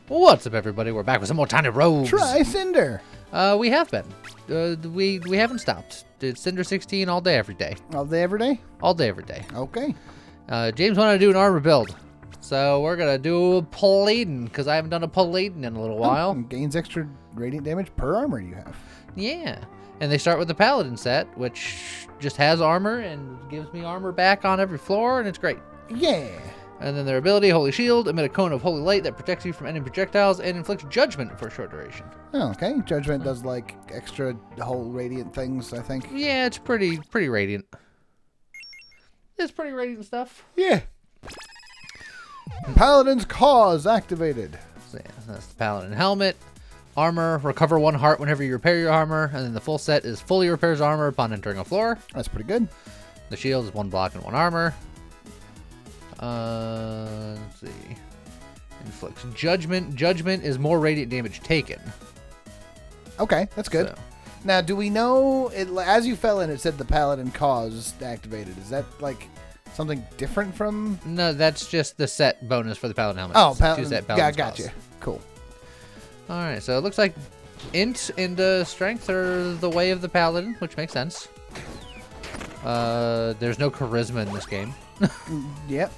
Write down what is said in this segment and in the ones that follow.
What's up, everybody? We're back with some more Tiny Rogues. Try Cinder. We have been. We haven't stopped. It's Cinder 16 all day, every day. All day, every day? All day, every day. Okay. James wanted to do an armor build. So we're going to do a Paladin, because I haven't done a Paladin in a little while. Gains extra radiant damage per armor you have. Yeah. And they start with the Paladin set, which just has armor and gives me armor back on every floor, and it's great. Yeah. And then their ability, Holy Shield, emit a cone of holy light that protects you from enemy projectiles and inflicts judgment for a short duration. Oh, okay. Judgment does like extra whole radiant things, I think. Yeah, it's pretty radiant. It's pretty radiant stuff. Yeah. Paladin's Cause activated. So yeah, that's the Paladin helmet. Armor, recover 1 heart whenever you repair your armor, and then the full set is fully repairs armor upon entering a floor. That's pretty good. The shield is 1 block and 1 armor. Let's see. Inflicts judgment. Judgment is more radiant damage taken. Okay, that's good. So. Now, do we know, as you fell in, it said the Paladin Cause activated. Is that like something different from? No, that's just the set bonus for the Paladin helmet. Oh, Paladin. Yeah, gotcha. Cool. All right, so it looks like int and strength are the way of the Paladin, which makes sense. There's no charisma in this game. Yep.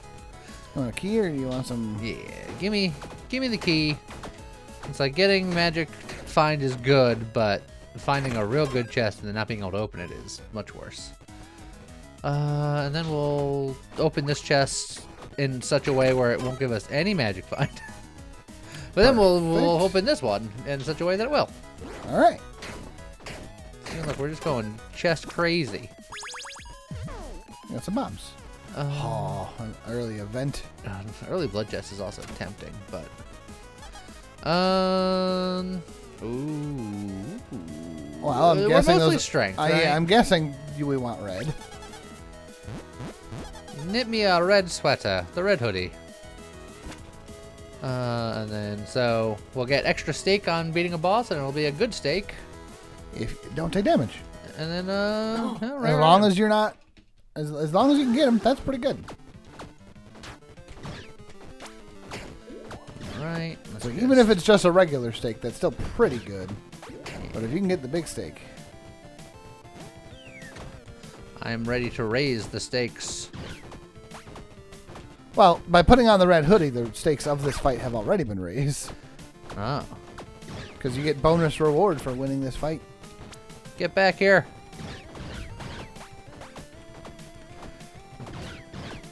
Want a key or do you want some? Yeah, give me the key. It's like getting magic find is good, but finding a real good chest and then not being able to open it is much worse. And then we'll open this chest in such a way where it won't give us any magic find. But then we'll open this one in such a way that it will. All right. See, look, we're just going chest crazy. Got some bombs. An early event. Early blood chest is also tempting, but ooh. Well, I'm guessing mostly those strength. Right? Yeah, I'm guessing we want red. Knit me a red sweater, the red hoodie. And then so we'll get extra stake on beating a boss, and it'll be a good stake. If you don't take damage. And then as long as you're not. As long as you can get them, that's pretty good. Right. So even if it's just a regular steak, that's still pretty good. But if you can get the big steak. I'm ready to raise the stakes. Well, by putting on the red hoodie, the stakes of this fight have already been raised. Oh. Because you get bonus reward for winning this fight. Get back here.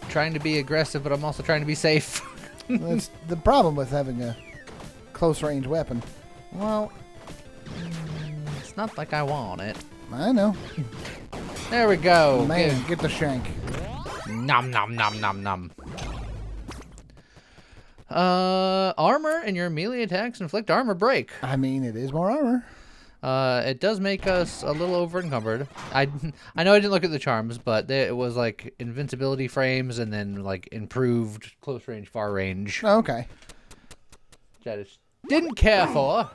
Trying to be aggressive, but I'm also trying to be safe. That's the problem with having a close range weapon. Well, it's not like I want it. I know. There we go. Man, get the shank. Nom nom nom nom nom. Armor and your melee attacks inflict armor break. I mean, it is more armor. It does make us a little over encumbered. I know I didn't look at the charms, but it was like invincibility frames and then like improved close range, far range. Oh, okay. Which I just didn't care for.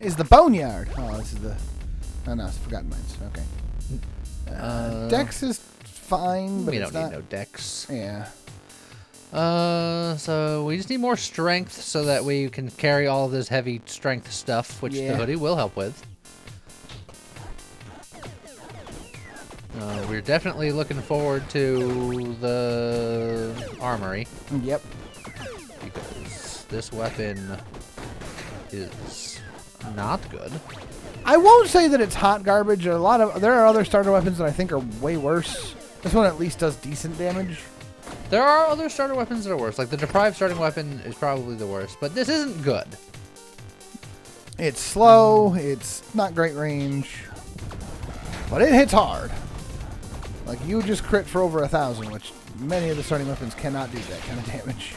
Is the boneyard? Oh, this is the. Oh no, it's Forgotten Mines. Okay. Dex is fine, but we it's don't not. need no dex. Yeah. So we just need more strength so that we can carry all this heavy strength stuff, which the hoodie will help with. We're definitely looking forward to the armory. Yep. Because this weapon is not good. I won't say that it's hot garbage. There are other starter weapons that I think are way worse. This one at least does decent damage. There are other starter weapons that are worse. Like the deprived starting weapon is probably the worst, but this isn't good. It's slow. It's not great range, but it hits hard. Like you just crit for over 1,000, which many of the starting weapons cannot do that kind of damage.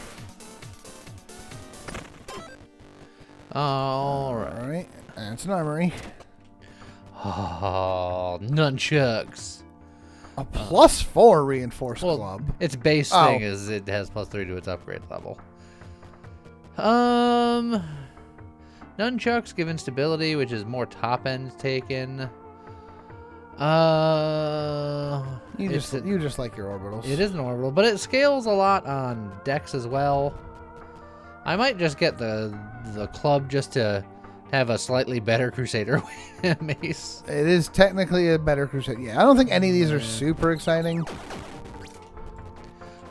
All right. And it's an armory. Oh, nunchucks. A +4 reinforced club. Its base thing is it has +3 to its upgrade level. Nunchucks give instability, which is more top end taken. You just like your orbitals. It is an orbital, but it scales a lot on dex as well. I might just get the club just to have a slightly better Crusader mace. It is technically a better Crusade. Yeah, I don't think any of these are super exciting.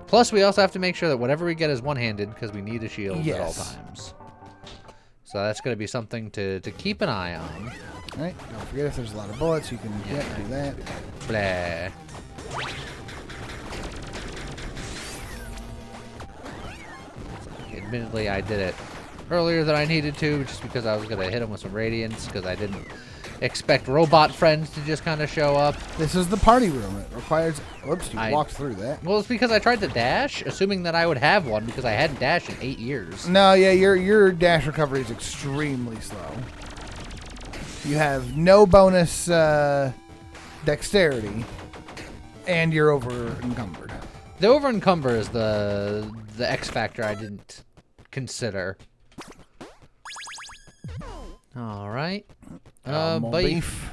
Plus, we also have to make sure that whatever we get is one-handed because we need a shield Yes. at all times. So that's going to be something to keep an eye on. All right, don't forget if there's a lot of bullets, you can do that. Blah. Admittedly, I did it earlier than I needed to, just because I was going to hit him with some radiance, because I didn't expect robot friends to just kind of show up. This is the party room. It requires... Oops, you walked through that. Well, it's because I tried to dash, assuming that I would have one, because I hadn't dashed in 8 years. No, yeah, your dash recovery is extremely slow. You have no bonus dexterity, and you're over encumbered. The over encumber is the X factor I didn't consider. All right. Beef.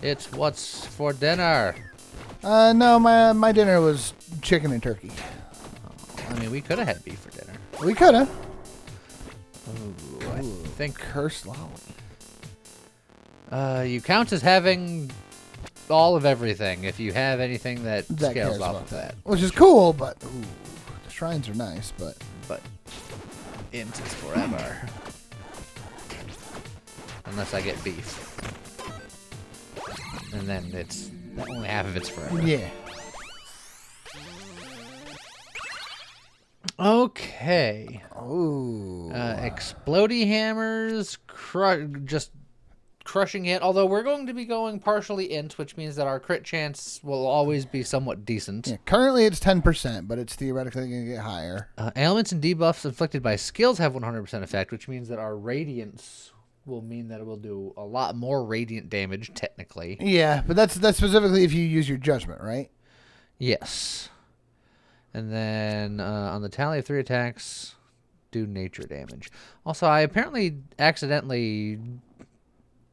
It's what's for dinner. No, my dinner was chicken and turkey. I mean, we could have had beef for dinner. We could have. I think Cursed lolly. you count as having all of everything if you have anything that That scales cares off about of that. Which is cool, but the shrines are nice, but Int is forever. Unless I get beef. And then it's only half of it's forever. yeah. Okay. Ooh. Explodey hammers, just crushing it. Although we're going to be going partially int, which means that our crit chance will always be somewhat decent. Yeah, currently it's 10%, but it's theoretically going to get higher. Ailments and debuffs inflicted by skills have 100% effect, which means that our radiance will mean that it will do a lot more radiant damage, technically. Yeah, but that's specifically if you use your judgment, right? Yes. And then on the tally of 3 attacks, do nature damage. Also, I apparently accidentally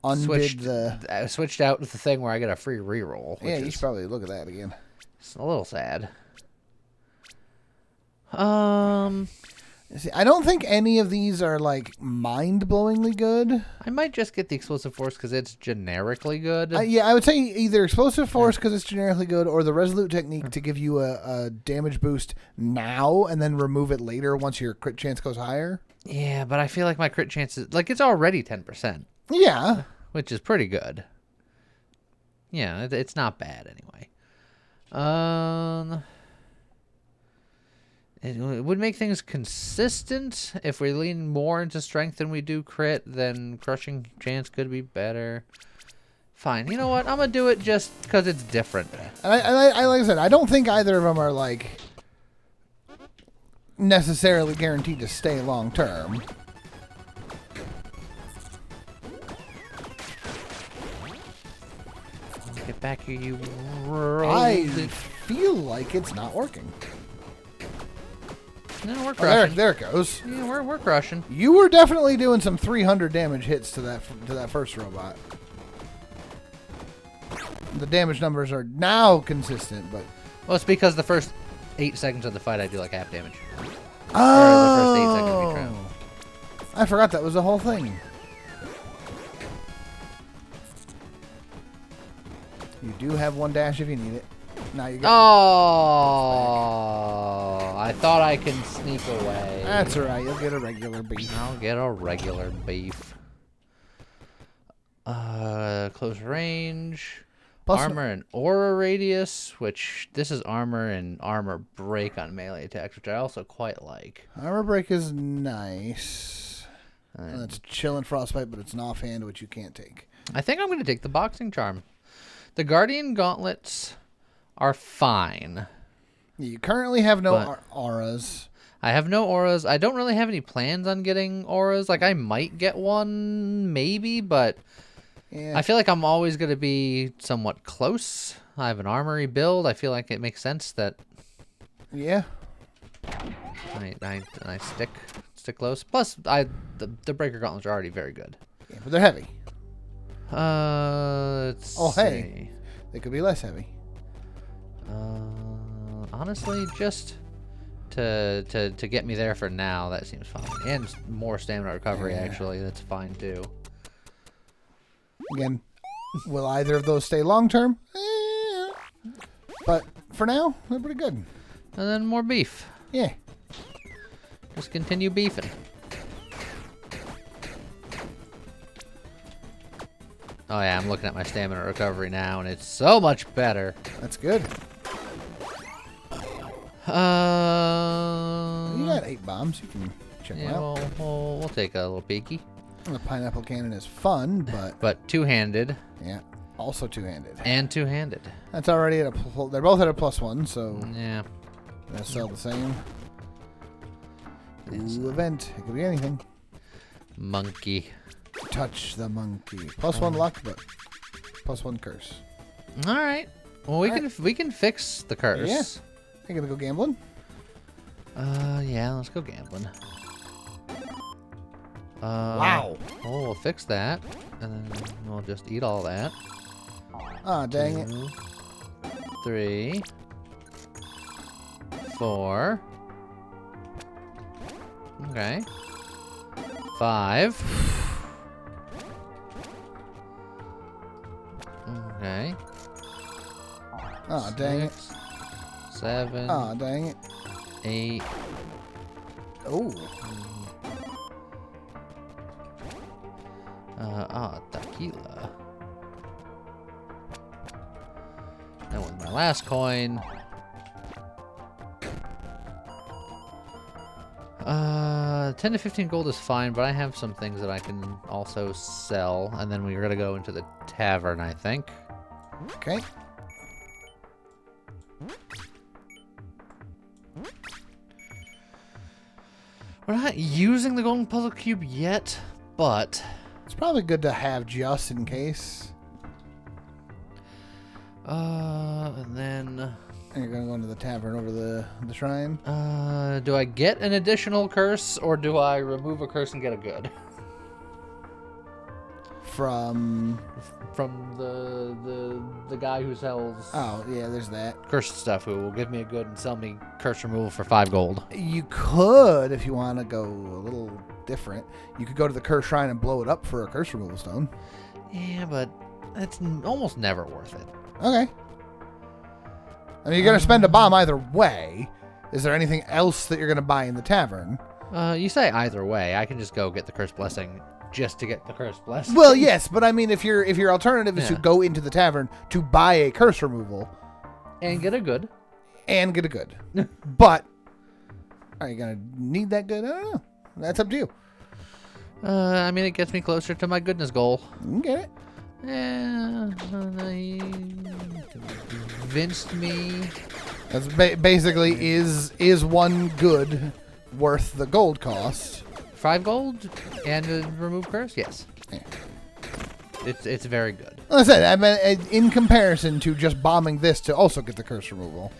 switched out with the thing where I get a free reroll. Yeah, you should probably look at that again. It's a little sad. See, I don't think any of these are like mind-blowingly good. I might just get the explosive force because it's generically good. Yeah, I would say either explosive force because it's generically good, or the resolute technique to give you a damage boost now and then remove it later once your crit chance goes higher. Yeah, but I feel like my crit chances, like it's already 10%. Yeah, which is pretty good. Yeah, it's not bad anyway. It would make things consistent if we lean more into strength than we do crit. Then crushing chance could be better. Fine, you know what? I'm gonna do it just because it's different. And I like I said, I don't think either of them are like necessarily guaranteed to stay long term. Get back here, you. I feel like it's not working. No, we're Oh, crushing. there it goes. Yeah, we're crushing. You were definitely doing some 300 damage hits to that first robot. The damage numbers are now consistent, but Well, it's because the first 8 seconds of the fight I do like half damage. oh, the first 8 seconds of each round. I forgot that was the whole thing. You do have one dash if you need it. Now you got. Oh, I thought I can sneak away. That's alright. You'll get a regular beef. I'll get a regular beef. Close range. Plus armor and aura radius, which this is armor and armor break on melee attacks, which I also quite like. Armor break is nice. That's chill and frostbite, but it's an offhand, which you can't take. I think I'm going to take the boxing charm. The guardian gauntlets are fine. You currently have no auras. I have no auras. I don't really have any plans on getting auras. Like, I might get one, maybe, but Yeah. I feel like I'm always going to be somewhat close. I have an armory build. I feel like it makes sense that Yeah. I stick close. Plus, the breaker gauntlets are already very good. Yeah, but they're heavy. Let's hey. They could be less heavy. honestly, just to get me there for now. That seems fine. And more stamina recovery, actually. That's fine, too. Again, will either of those stay long term? But for now, they're pretty good. And then more beef. Yeah. Just continue beefing. Oh yeah, I'm looking at my stamina recovery now, and it's so much better. That's good. You got 8 bombs. You can check them out. We'll take a little peeky. The pineapple cannon is fun, but two-handed. Yeah, also two-handed. And two-handed. That's already at a. They're both at a +1, so yeah, they'll sell the same. Ooh, event. It could be anything. Monkey. Touch the monkey. +1 luck, but +1 curse. All right. Well, we can fix the curse. Yeah. You gonna go gambling? Yeah. Let's go gambling. Wow. Oh, we'll fix that, and then we'll just eat all that. Ah, dang it. 2, 3, 4. Okay. 5. Okay. Ah, dang it. 7. Ah, dang it. 8. Oh. Tequila. And with my last coin. 10 to 15 gold is fine, but I have some things that I can also sell. And then we're going to go into the tavern, I think. Okay. We're not using the golden puzzle cube yet, but it's probably good to have just in case. And then you're gonna go into the tavern over the shrine. Do I get an additional curse, or do I remove a curse and get a good? From the guy who sells yeah, there's that cursed stuff, who will give me a good and sell me curse removal for 5 gold. You could, if you want to go a little different, you could go to the curse shrine and blow it up for a curse removal stone. Yeah, but it's almost never worth it. Okay. I mean, you're gonna spend a bomb either way. Is there anything else that you're gonna buy in the tavern? You say either way. I can just go get the curse blessing just to get the curse blessing. Well, yes, but I mean, if your alternative is to go into the tavern to buy a curse removal and get a good, but are you gonna need that good? I don't know. That's up to you. I mean, it gets me closer to my goodness goal. You get it. Yeah, he convinced me. That's basically is one good worth the gold cost? 5 gold and a remove curse? Yes. Yeah. It's very good. Like I said, I mean, in comparison to just bombing this to also get the curse removal.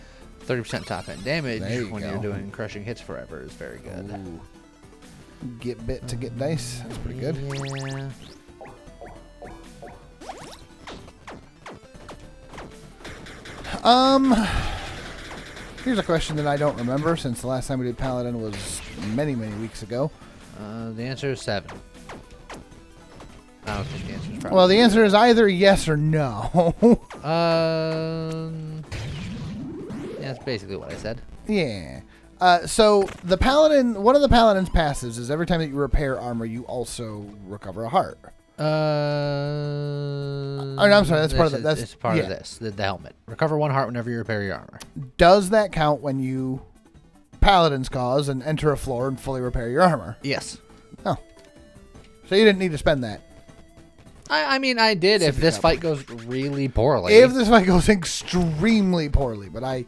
30% top end damage when go. you're doing crushing hits forever is very good. Ooh. Get bit to get dice. That's pretty good. Yeah. Here's a question that I don't remember, since the last time we did Paladin was many, many weeks ago. The answer is 7. I don't think the answer is probably. Well, the answer is either yes or no. Yeah, that's basically what I said. Yeah. So the Paladin, one of the Paladin's passives is every time that you repair armor, you also recover a heart. Oh, no, I'm sorry. That's part of the. It's part of this. The helmet. Recover 1 heart whenever you repair your armor. Does that count when you Paladin's cause and enter a floor and fully repair your armor? Yes. Oh. So you didn't need to spend that. I mean, I did if this fight goes really poorly. If this fight goes extremely poorly, but I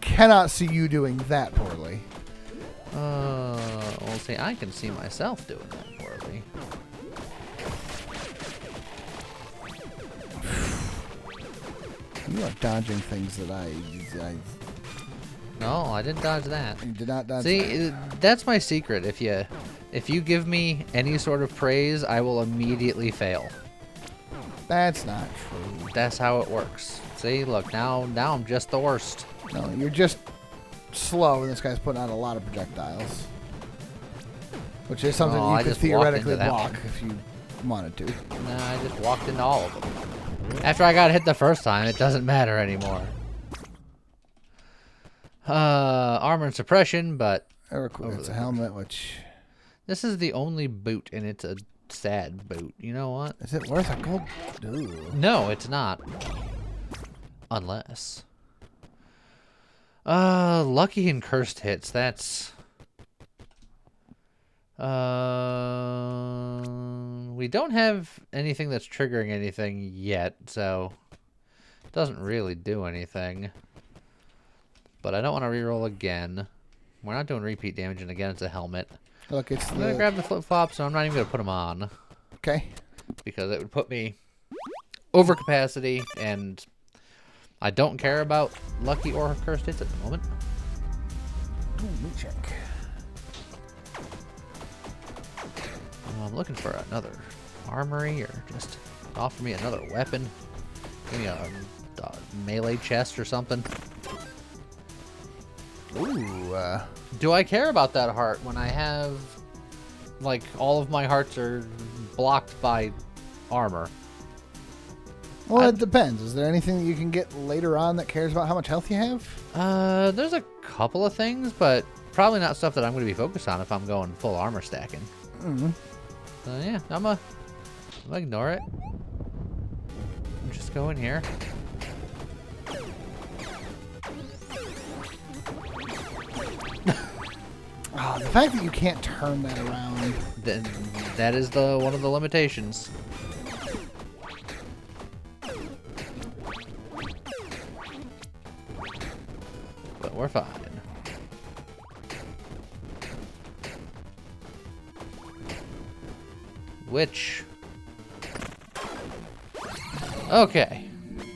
cannot see you doing that poorly. Well, see, I can see myself doing that poorly. You are dodging things that I No, I didn't dodge that. you did not dodge. See, that's my secret. If you give me any sort of praise, I will immediately fail. That's not true. That's how it works. See, look, now I'm just the worst. No, you're just slow, and this guy's putting out a lot of projectiles. Which is something I you could just walked theoretically into that block one. if you wanted to. No, I just walked into all of them. After I got hit the first time, it doesn't matter anymore. Armor and suppression, but... It's a helmet, which... This is the only boot, and it's a sad boot. You know what? Is it worth a gold? Ooh. No, it's not. Unless... lucky and cursed hits, that's... we don't have anything that's triggering anything yet, so it doesn't really do anything. But I don't want to reroll again. We're not doing repeat damage, and again, it's a helmet. Look, it's I'm going to grab the flip-flops, so I'm not even going to put them on. Okay. Because it would put me over capacity, and I don't care about lucky or cursed hits at the moment. Ooh, meat check. I'm looking for another armory, or just offer me another weapon. Give me a melee chest or something. Ooh. Do I care about that heart when I have, like, all of my hearts are blocked by armor? Well, it depends. Is there anything that you can get later on that cares about how much health you have? There's a couple of things, but probably not stuff that I'm going to be focused on if I'm going full armor stacking. Mm-hmm. So yeah, I'm gonna ignore it. I'm just go in here. Oh, the fact that you can't turn that around. Then that is one of the limitations. But we're fine. Which... Okay.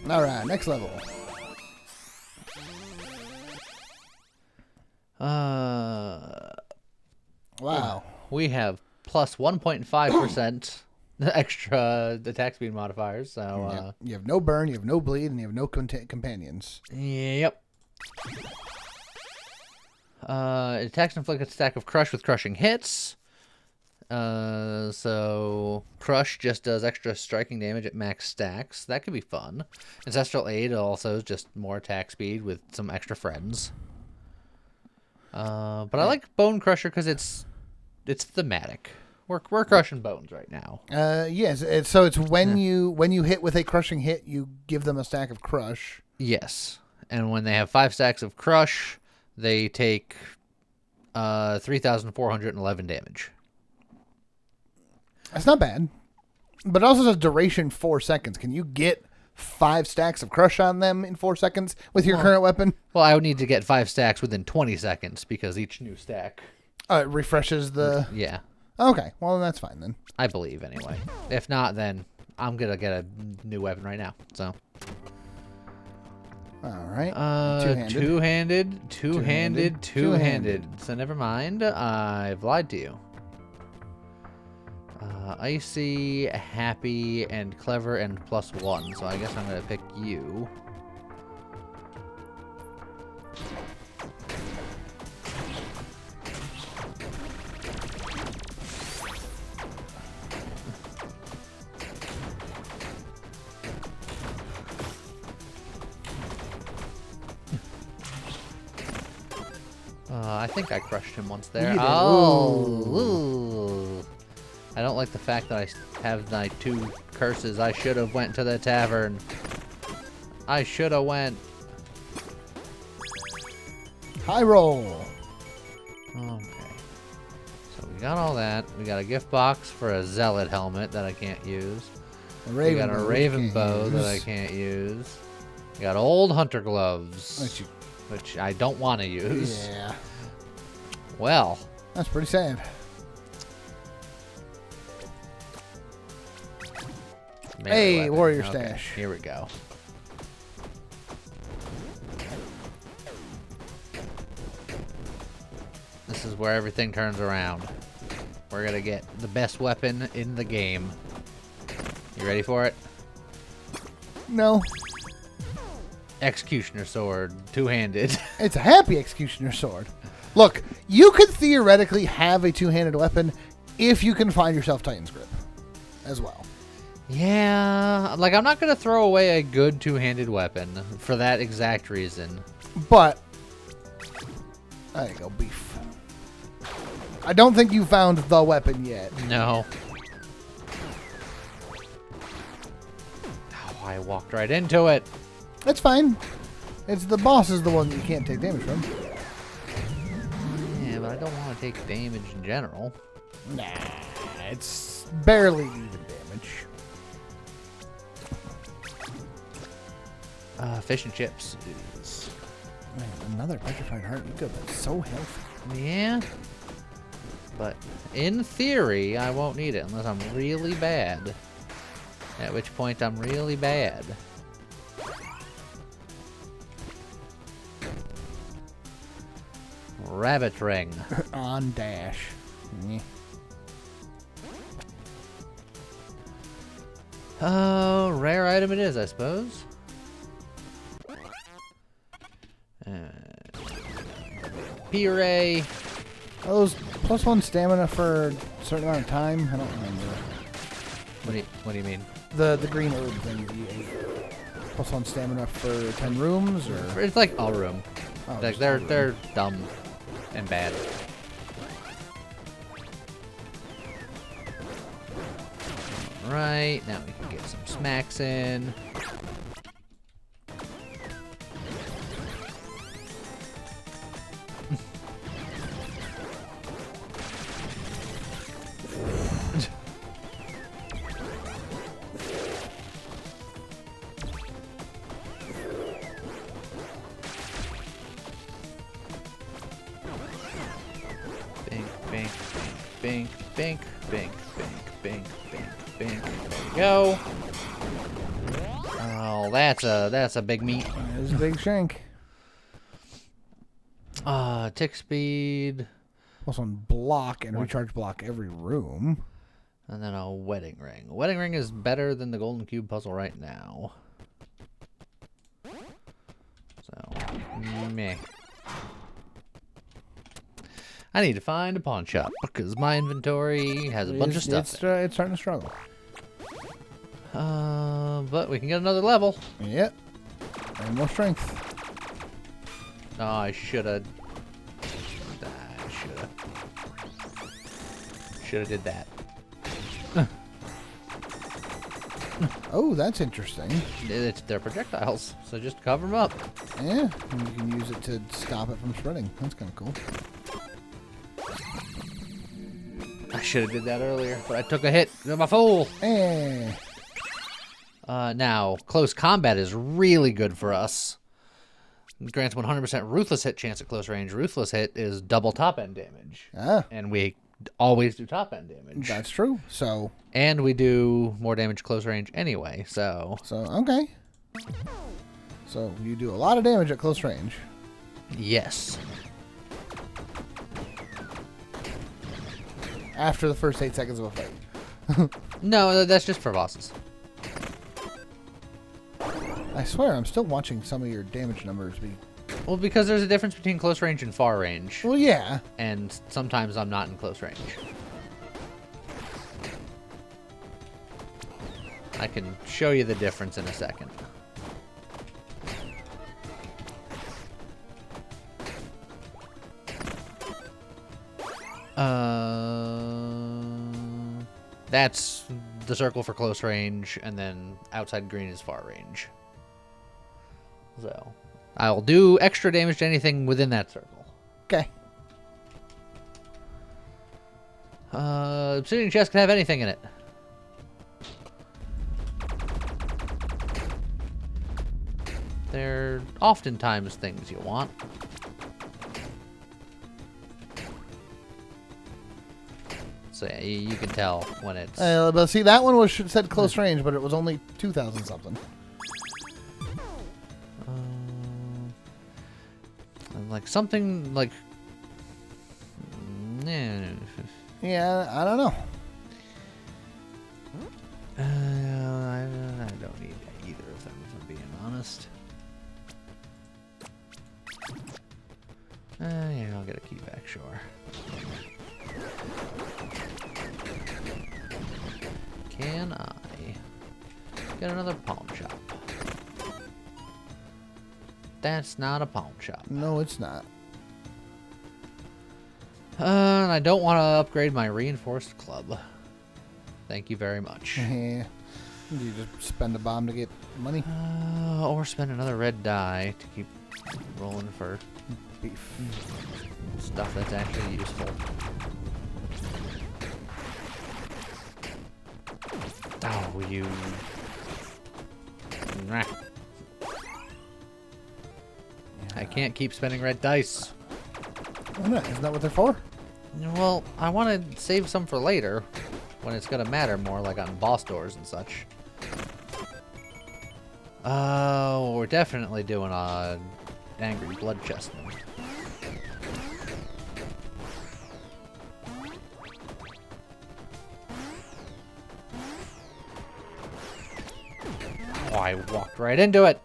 Alright, next level. Wow. We have plus 1.5% extra attack speed modifiers, so... You have no burn, you have no bleed, and you have no companions. Yep. Attacks inflict a stack of crush with crushing hits. So crush just does extra striking damage at max stacks. That could be fun. Ancestral aid also is just more attack speed with some extra friends. But I like bone crusher because it's thematic. We're crushing bones right now. Yes. So it's when you hit with a crushing hit, you give them a stack of crush. Yes, and when they have 5 stacks of crush, they take 3,411 damage. That's not bad. But it also says duration 4 seconds. Can you get 5 stacks of crush on them in 4 seconds with your current weapon? Well, I would need to get 5 stacks within 20 seconds because each new stack... it refreshes the... Yeah. Okay, well, then that's fine then. I believe, anyway. If not, then I'm going to get a new weapon right now, so... All right. Two-handed. So never mind. I've lied to you. Icy, happy, and clever, and +1. So I guess I'm going to pick you. I think I crushed him once there. Ooh. I don't like the fact that I have my 2 curses. I should have went to the tavern. I should have went. High roll. Okay. So we got all that. We got a gift box for a zealot helmet that I can't use. We got a raven bow that I can't use. We got old hunter gloves, which I don't want to use. Yeah. Well. That's pretty sad. Hey, warrior stash. Here we go. This is where everything turns around. We're going to get the best weapon in the game. You ready for it? No. Executioner sword, two-handed. It's a happy executioner sword. Look, you could theoretically have a two-handed weapon if you can find yourself Titan's Grip as well. Yeah, like I'm not gonna throw away a good two-handed weapon for that exact reason. But there you go, beef. I don't think you found the weapon yet. No. Oh, I walked right into it. That's fine. It's the boss is the one that you can't take damage from. Yeah, but I don't want to take damage in general. Nah, it's barely even damage. Fish and chips is... Man, another petrified heart. You could have been so healthy. Yeah. But in theory, I won't need it unless I'm really bad. At which point I'm really bad. Rabbit ring. On dash. Yeah. Oh, rare item it is, I suppose. Puree. Are those +1 stamina for a certain amount of time? I don't remember. What do you mean? The green herb thing that you ate. +1 stamina for 10 rooms, or It's like all room. oh, Like just all they're room. dumb and bad. Right, now we can get some smacks in. Bink, bink, bink, bink, bink, bink, bink, bink. There we go. Oh, that's a big meat. There's a big shank. Tick speed, +1 block and recharge block every room. and then a wedding ring. A wedding ring is better than the golden cube puzzle right now. So, meh. I need to find a pawn shop because my inventory has a bunch of stuff. It's starting to struggle. But we can get another level. Yep. And more strength. Oh, I shoulda did that. Oh, that's interesting. They're projectiles, so just cover them up. Yeah, and you can use it to stop it from spreading. That's kind of cool. I should have did that earlier, but I took a hit. I'm a fool. Eh. Now, close combat is really good for us. It grants 100% ruthless hit chance at close range. Ruthless hit is double top end damage. Ah, And we always do top end damage. that's true. So And we do more damage close range anyway, so... okay. So you do a lot of damage at close range. Yes. After the first 8 seconds of a fight. No, that's just for bosses. I swear, I'm still watching some of your damage numbers be... Well, because there's a difference between close range and far range. Well, yeah. And sometimes I'm not in close range. I can show you the difference in a second. That's the circle for close range, and then outside green is far range. So, I'll do extra damage to anything within that circle. Okay. Obsidian chest can have anything in it. They're oftentimes things you want. So yeah, you can tell when it's... But see, that one was said close range, but it was only 2,000 something. Like something like... Yeah, I don't know. I don't need either of them, if I'm being honest. make sure. Can I get another pawn shop? That's not a pawn shop. No, it's not. And I don't want to upgrade my reinforced club. Thank you very much. Yeah. You just spend a bomb to get money? Or spend another red die to keep rolling for Beef. stuff that's actually useful. Oh, you... I can't keep spending red dice. Why not? Isn't that what they're for? Well, I want to save some for later, when it's going to matter more, like on boss doors and such. Oh, we're definitely doing a angry blood chestman. Oh, I walked right into it.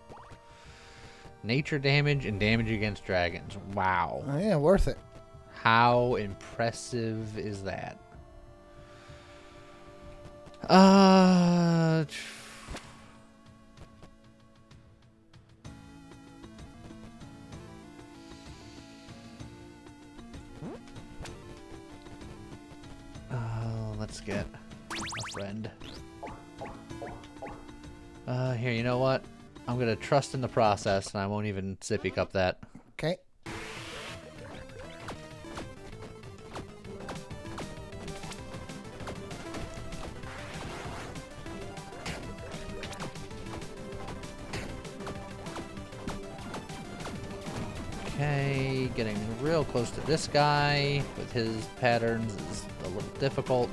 Nature damage and damage against dragons. Wow. Oh, yeah, worth it. How impressive is that? Let's get a friend. Here, you know what? I'm gonna trust in the process, and I won't even sippy cup that. Okay. Okay, getting real close to this guy with his patterns is a little difficult.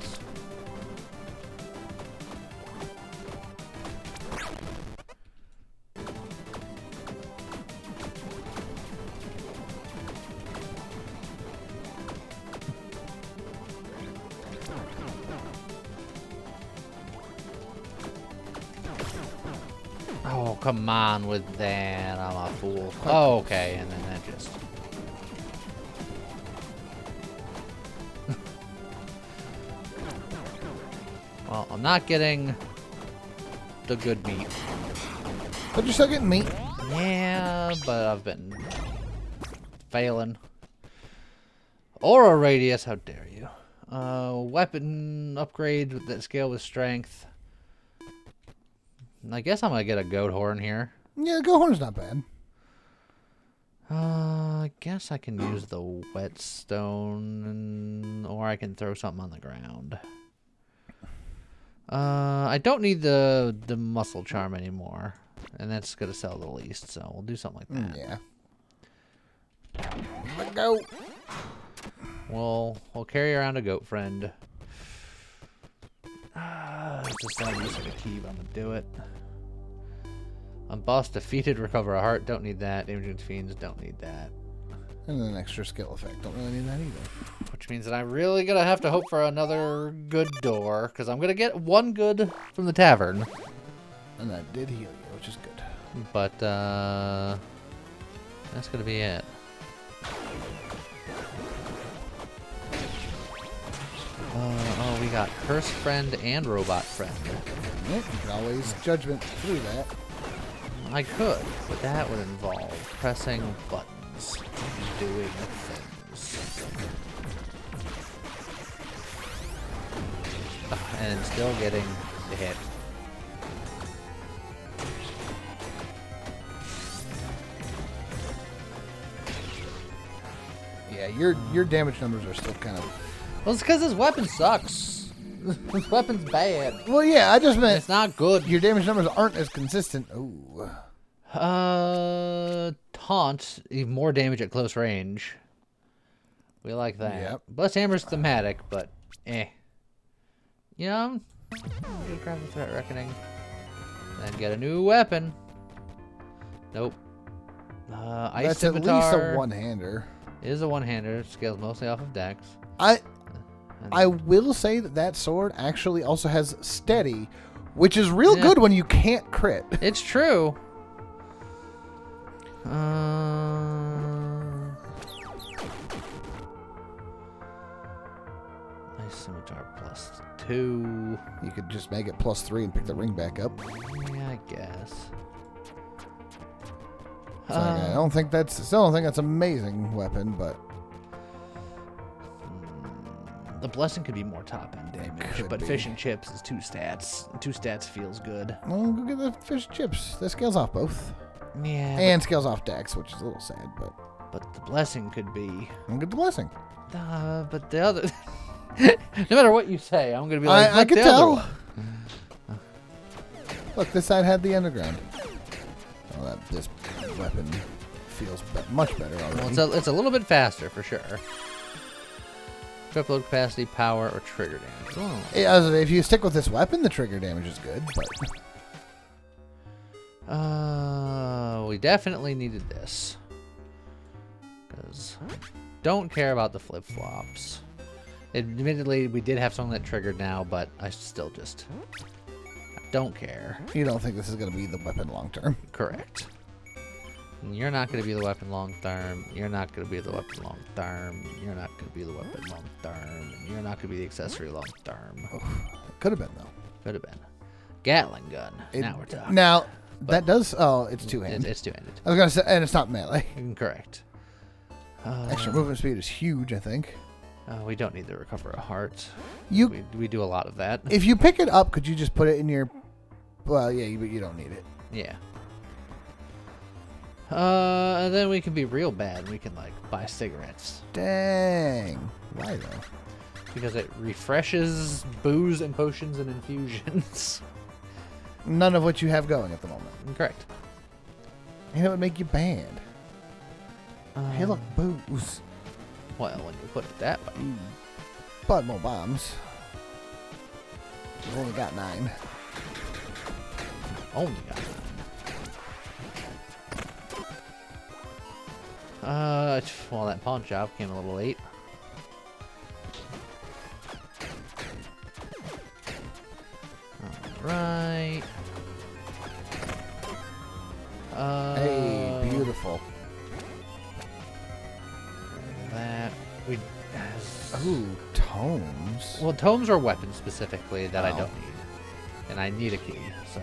Oh, come on with that. I'm a fool. Oh, okay, and then that just... Well, I'm not getting the good meat. But you're still getting meat. Yeah, but I've been failing. Aura radius, how dare you. Weapon upgrade that scale with strength. I guess I'm gonna get a goat horn here. Yeah, goat horn's not bad. I guess I can use the whetstone, or I can throw something on the ground. I don't need the muscle charm anymore, and that's gonna sell the least. So we'll do something like that. Yeah. Let go. We'll carry around a goat friend. It's a sad use of a key, but I'm gonna do it. Boss defeated, recover a heart. Don't need that. Damage against fiends. Don't need that. And an extra skill effect. Don't really need that either. Which means that I'm really gonna have to hope for another good door, because I'm gonna get one good from the tavern. And that did heal you, which is good. But that's gonna be it. Oh, we got Curse Friend and Robot Friend. Yeah, you can always judgment through that. I could, but that would involve pressing buttons and doing things. And still getting the hit. Yeah, your damage numbers are still kind of... Well, it's because his weapon sucks. His weapon's bad. Well, yeah, I just meant... It's not good. Your damage numbers aren't as consistent. Ooh. Taunt, even more damage at close range. We like that. Yep. Bless Hammer's thematic, but eh. You know, get grab the Threat Reckoning. Then get a new weapon. Nope. Ice That's at Scimitar least a one-hander. is a one-hander. Scales mostly off of dex. I will say that sword actually also has steady, which is real good when you can't crit. It's true. Scimitar +2. You could just make it +3 and pick the ring back up. Yeah, I guess. So I don't think that's amazing weapon, but the blessing could be more top-end damage, but fish and chips is 2 stats. 2 stats feels good. Well, go get the fish and chips. That scales off both. Yeah. And scales off dex, which is a little sad, but the blessing could be. I'm get the blessing. But the other. No matter what you say, I'm gonna be like. I can the tell. Other one. Look, this side had the underground. Oh, this weapon feels much better already. Well, it's a little bit faster for sure. Equip load capacity, power, or trigger damage. Oh. Yeah, if you stick with this weapon, the trigger damage is good. But We definitely needed this. Because don't care about the flip-flops. Admittedly, we did have something that triggered now, but I still just don't care. You don't think this is going to be the weapon long term? Correct. You're not going to be the weapon long term. You're not going to be the weapon long term. You're not going to be the weapon long term. And you're not going to be the accessory long term. It could have been, though. Could have been. Gatling gun. Now we're talking. Now, that does... Oh, it's two-handed. It's two-handed. I was going to say... And it's not melee. Correct. Extra movement speed is huge, I think. We don't need to recover a heart. We do a lot of that. If you pick it up, could you just put it in your... Well, yeah, but you don't need it. Yeah. And then we can be real bad. We can, like, buy cigarettes. Dang. Why, though? Because it refreshes booze and potions and infusions. None of what you have going at the moment. Correct. And it would make you banned. Hey, look, booze. Well, when you put it that way. But more bombs. We've only got 9. Only got 9. Well, that pawn job came a little late. Alright. Hey, beautiful. That we. Ooh, tomes. Well, tomes are weapons specifically that I Oh. don't need, and I need a key. So.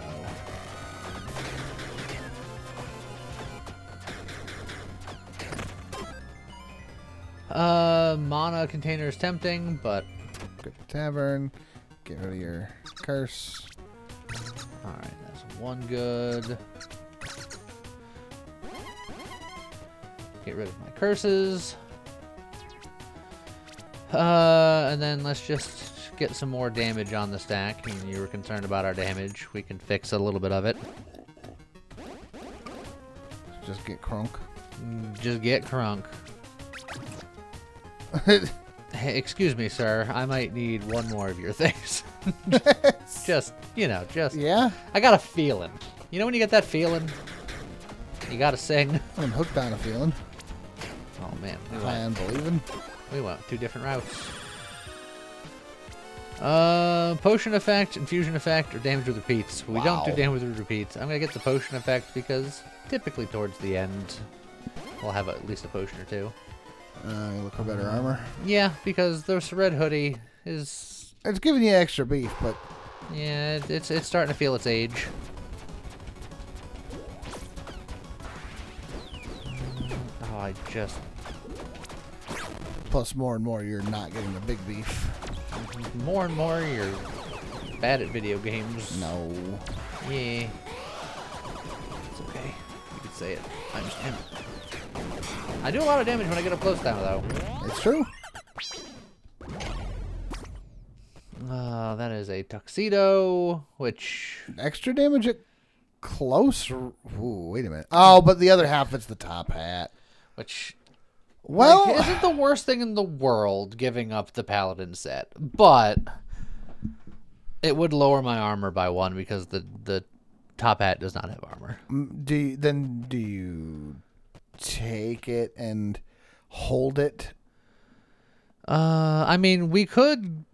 Mana container is tempting, but Go to tavern. Get rid of your curse. alright, that's 1 good. Get rid of my curses. And then let's just get some more damage on the stack. And you were concerned about our damage. We can fix a little bit of it. Just get crunk. Just get crunk. Hey, excuse me, sir. I might need 1 more of your things. just. Yeah? I got a feeling. You know when you get that feeling? You gotta sing. I'm hooked on a feeling. Oh, man. High on believing. We went 2 different routes. Potion effect, infusion effect, or damage with repeats. We don't do Wow. damage with repeats. I'm gonna get the potion effect because typically towards the end we'll have at least a potion or 2. You look for better armor. Yeah, because the red hoodie is... It's giving you extra beef, but... Yeah, it's starting to feel its age. Oh, I just... Plus, more and more, you're not getting the big beef. More and more, you're bad at video games. No. Yeah. It's okay. You could say it. I understand. I do a lot of damage when I get up close now, though. It's true. That is a tuxedo, which... Extra damage at close? Ooh, wait a minute. Oh, but the other half is the top hat. Which... Well... Like, isn't the worst thing in the world giving up the Paladin set. But... It would lower my armor by 1 because the top hat does not have armor. Do you take it and hold it? I mean, we could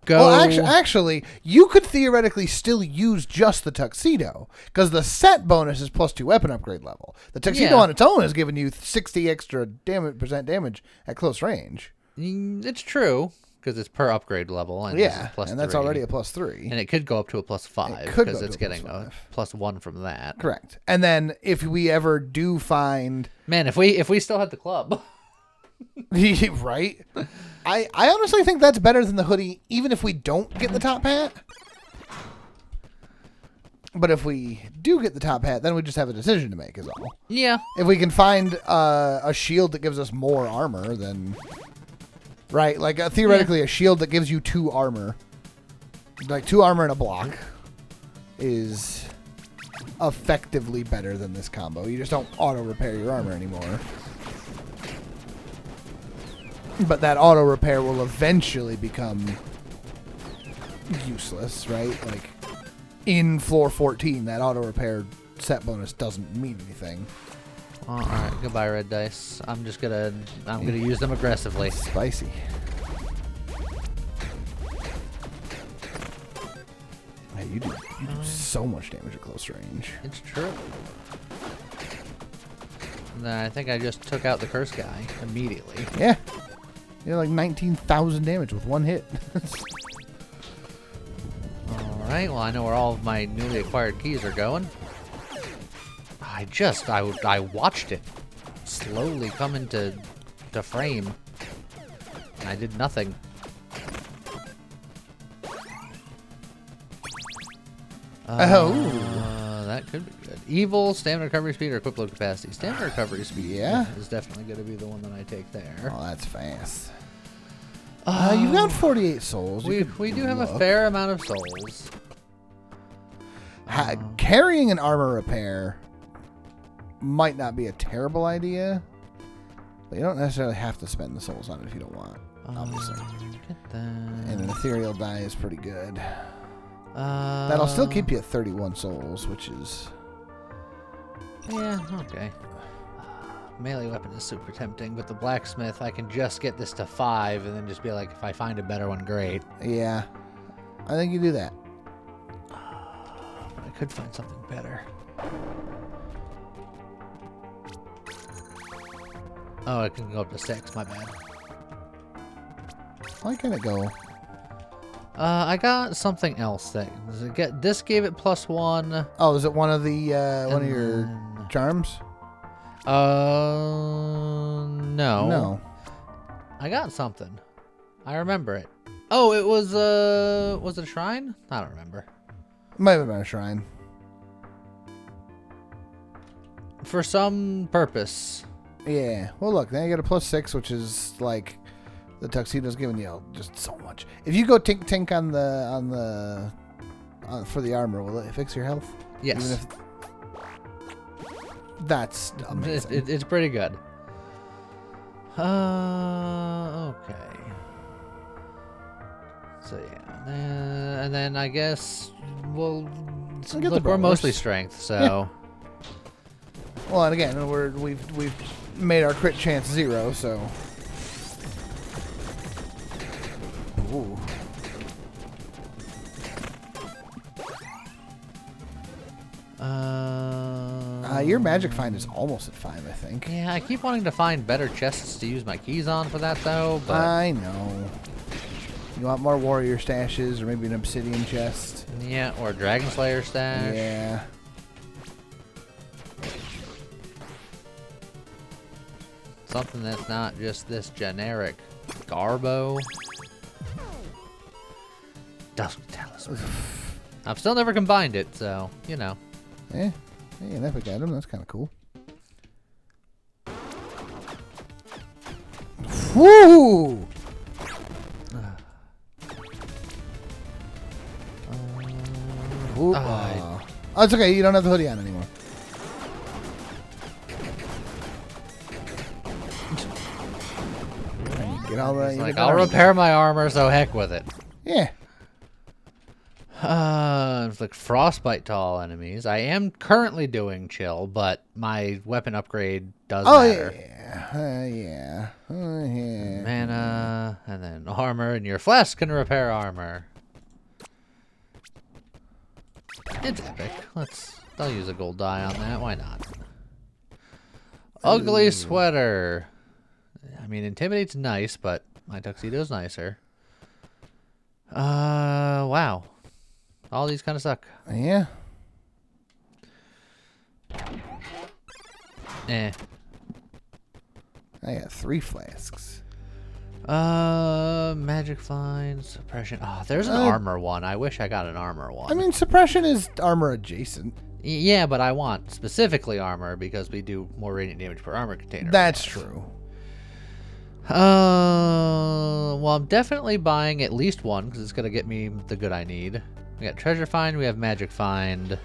go... Well, actually, you could theoretically still use just the tuxedo, because the set bonus is +2 weapon upgrade level. The tuxedo on its own is giving you 60 extra percent damage at close range. It's true, because it's per upgrade level. And Yeah, this is and that's +3. already a +3. And it could go up to a +5 could because go it's to a getting a +5. +1 from that. Correct. And then if we ever do find... Man, if we still had the club. Right? I honestly think that's better than the hoodie, even if we don't get the top hat. But if we do get the top hat, then we just have a decision to make, is all. Yeah. If we can find a shield that gives us more armor, then... Right? Like, theoretically, a shield that gives you 2 armor. Like, 2 armor and a block is effectively better than this combo. You just don't auto-repair your armor anymore. But that auto-repair will eventually become useless, right? Like... In floor 14, that auto repair set bonus doesn't mean anything. All right, goodbye, red dice. I'm gonna use them aggressively. Spicy. Hey, you do so much damage at close range. It's true. And then I think I just took out the curse guy immediately. Yeah, you're like 19,000 damage with 1 hit. Alright, well I know where all of my newly acquired keys are going. I watched it slowly come into frame. And I did nothing. That could be good. Evil, stamina recovery speed, or equip load capacity. Stamina recovery speed is definitely going to be the one that I take there. Oh, that's fast. You've got 48 souls. We do have a fair amount of souls. Carrying an armor repair might not be a terrible idea, but you don't necessarily have to spend the souls on it if you don't want, obviously. Get that. And an ethereal die is pretty good. That'll still keep you at 31 souls, which is... Yeah, okay. Melee weapon is super tempting, but the blacksmith, I can just get this to 5 and then just be like, if I find a better one, great. Yeah. I think you do that. I could find something better. Oh, it can go up to 6, my bad. Why can't it go? I got something else that this gave it +1. Oh, is it one of the one of your charms? No. No. I got something. I remember it. Oh, it was it a shrine? I don't remember. Might have been a shrine. For some purpose. Yeah. Well, look, now you got a +6, which is like the tuxedo's giving you just so much. If you go tink tink on the for the armor, will it fix your health? Yes. Even if that's amazing. It's pretty good. Okay. So yeah, and then I guess we'll look. We're mostly strength, so. Yeah. Well, and again, we've made our crit chance 0, so. Ooh. Your magic find is almost at 5, I think. Yeah, I keep wanting to find better chests to use my keys on for that, though. But I know. You want more warrior stashes, or maybe an obsidian chest? Yeah, or a dragon slayer stash. Yeah. Something that's not just this generic garbo. Dusk talisman. I've still never combined it, so you know. Yeah. Hey, an epic item. That's kind of cool. Woo! Oh, it's okay. You don't have the hoodie on anymore. Get all the. Like, I'll repair my armor, so heck with it. Yeah. It's like frostbite to all enemies. I am currently doing chill, but my weapon upgrade does matter. Yeah. Yeah. Mana, and then armor, and your flask can repair armor. It's epic. I'll use a gold die on that. Why not? Ugly sweater. I mean, intimidate's nice, but my tuxedo's nicer. Wow. All these kind of suck. Yeah. Eh. I got 3 flasks. Magic find, suppression. Oh, there's an armor one. I wish I got an armor one. I mean, suppression is armor adjacent. Yeah, but I want specifically armor because we do more radiant damage per armor container. That's true. Well, I'm definitely buying at least one because it's going to get me the good I need. We got treasure find, we have magic find.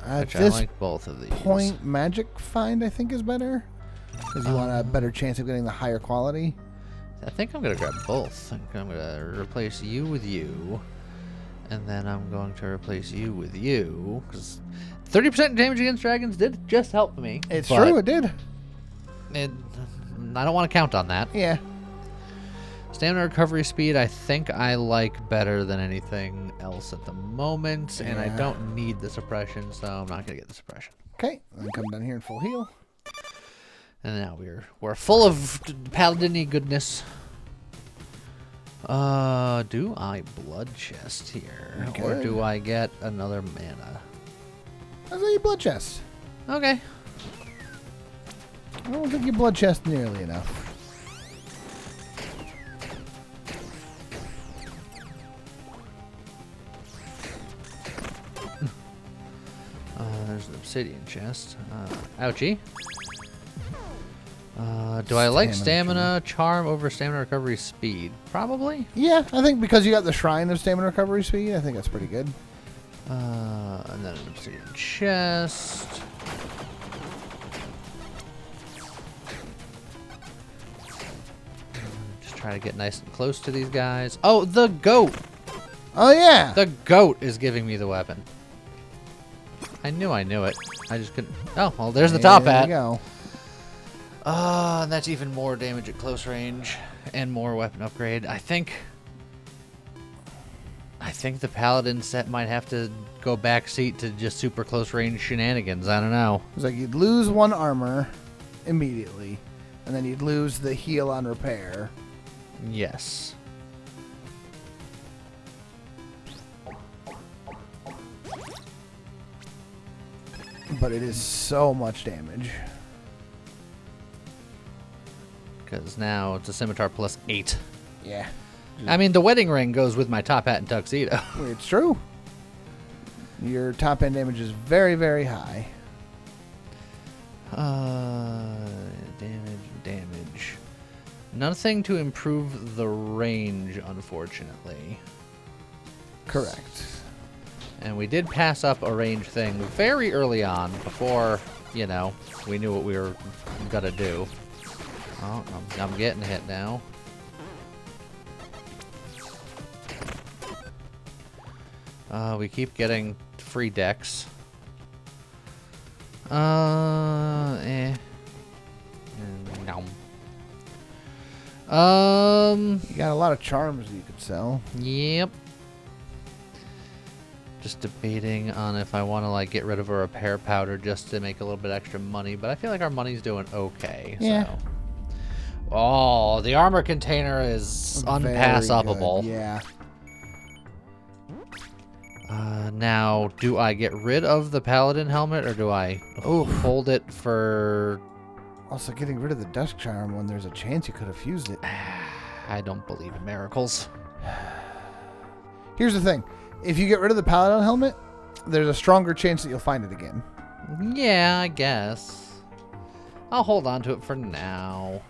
At I this like both of these. point, magic find, I think, is better. Because you want a better chance of getting the higher quality. I think I'm going to grab both. I think I'm going to replace you with you. And then I'm going to replace you with you. Because 30% damage against dragons did just help me. It's true, it did. I don't want to count on that. Yeah. Stamina recovery speed, I think I like better than anything else at the moment. And I don't need the suppression, so I'm not going to get the suppression. Okay, then come down here and full heal. And now we're full of paladin-y goodness. Do I blood chest here? Okay. Or do I get another mana? I'll say your blood chest. Okay. I don't think your blood chest nearly enough. There's an obsidian chest. Ouchie. Do I like stamina charm over stamina recovery speed? Probably. Yeah, I think because you got the shrine of stamina recovery speed, I think that's pretty good. And then an obsidian chest. Just try to get nice and close to these guys. Oh, the goat! Oh, yeah! The goat is giving me the weapon. I knew it. I just couldn't. Oh, well, there's the top hat. There you go. And that's even more damage at close range and more weapon upgrade. I think the Paladin set might have to go backseat to just super close range shenanigans. I don't know. It's like you'd lose 1 armor immediately, and then you'd lose the heal on repair. Yes. But it is so much damage. Because now it's a scimitar plus 8. Yeah. I mean, the wedding ring goes with my top hat and tuxedo. It's true. Your top end damage is very, very high. Damage. Nothing to improve the range, unfortunately. Correct. And we did pass up a range thing very early on before, you know, we knew what we were going to do. Oh, I'm getting hit now. We keep getting free decks. No. You got a lot of charms that you could sell. Yep. Just debating on if I want to like get rid of a repair powder just to make a little bit extra money, but I feel like our money's doing okay. Yeah. So. Oh, the armor container is unpassable. Yeah. Now, do I get rid of the Paladin helmet or do I hold it for... Also, getting rid of the Dusk Charm when there's a chance you could have fused it. I don't believe in miracles. Here's the thing. If you get rid of the Paladin helmet, there's a stronger chance that you'll find it again. Yeah, I guess. I'll hold on to it for now.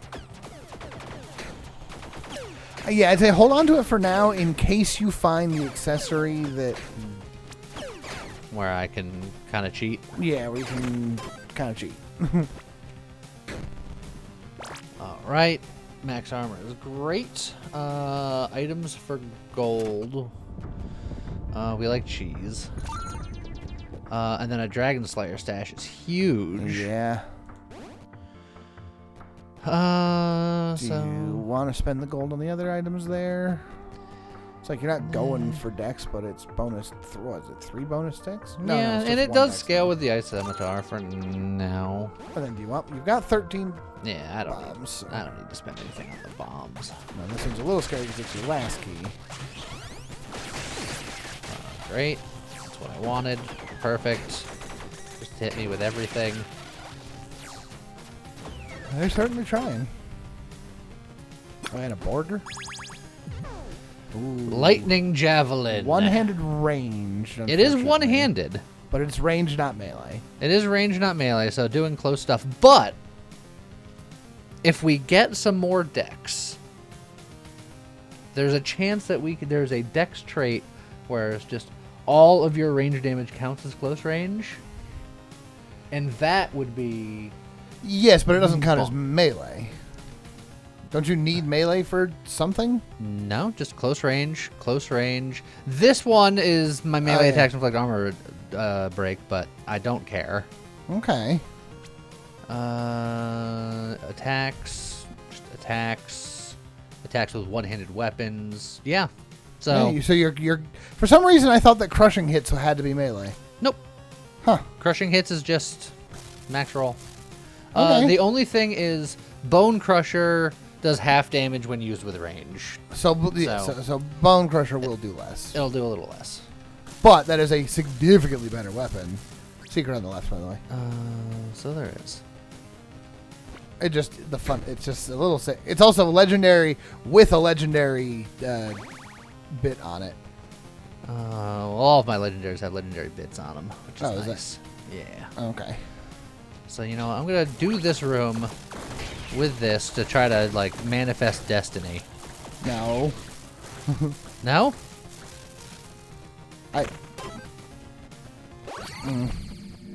Yeah, I'd say hold on to it for now in case you find the accessory that... Where I can kind of cheat. Yeah, where you can kind of cheat. Alright. Max armor is great. Items for gold. We like cheese. And then a Dragon Slayer stash is huge. Yeah. Do you want to spend the gold on the other items there? It's like you're not going for dex, but it's bonus. What is it? 3 bonus decks? No, yeah, it's and just it 1 does dex scale now. with the Ice Scimitar for now. What then do you want? You've got 13 Yeah, I don't bombs. need to spend anything on the bombs. Now, this one's a little scary because it's your last key. Great. That's what I wanted. Perfect. Just hit me with everything. They're certainly trying. Oh, and a border? Ooh. Lightning Javelin. One-handed range. It is one-handed. But it's range, not melee. It is range, not melee, so doing close stuff. But if we get some more dex, there's a chance that there's a dex trait where it's just all of your range damage counts as close range. And that would be... Yes, but it doesn't count as melee. Don't you need melee for something? No, just close range, close range. This one is my melee attacks inflict armor break, but I don't care. Okay. Attacks, just attacks with one-handed weapons. Yeah. So Yeah, so you're for some reason I thought that crushing hits had to be melee. Nope. Huh. Crushing hits is just max roll. Okay. The only thing is Bone Crusher does half damage when used with range. So Bone Crusher will do less. It'll do a little less. But that is a significantly better weapon. Secret on the left, by the way. So there is. It just it's just a little sick. It's also legendary with a legendary bit on it. Well, all of my legendaries have legendary bits on them, which is nice. Yeah. Okay. So you know what? I'm gonna do this room with this to try to like manifest destiny. No. No?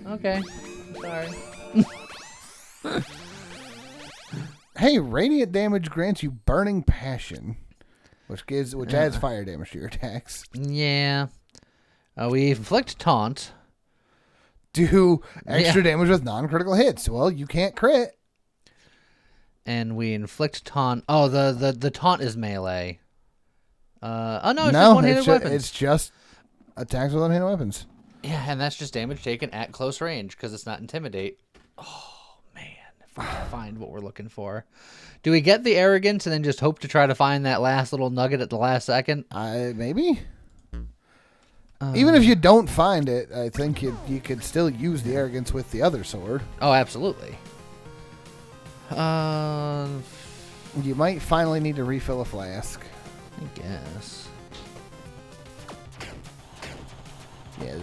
Okay. Sorry. Hey, radiant damage grants you burning passion, which adds fire damage to your attacks. Yeah. We inflict taunt. Do extra damage with non-critical hits. Well, you can't crit. And we inflict taunt. Oh, the taunt is melee. Oh no, it's no, just one-handed weapons. It's just attacks with one-handed weapons. Yeah, and that's just damage taken at close range because it's not intimidate. Oh man, if we can find what we're looking for. Do we get the arrogance and then just hope to try to find that last little nugget at the last second? Maybe. Even if you don't find it, I think you could still use the arrogance with the other sword. Oh, absolutely. You might finally need to refill a flask. I guess. Yeah,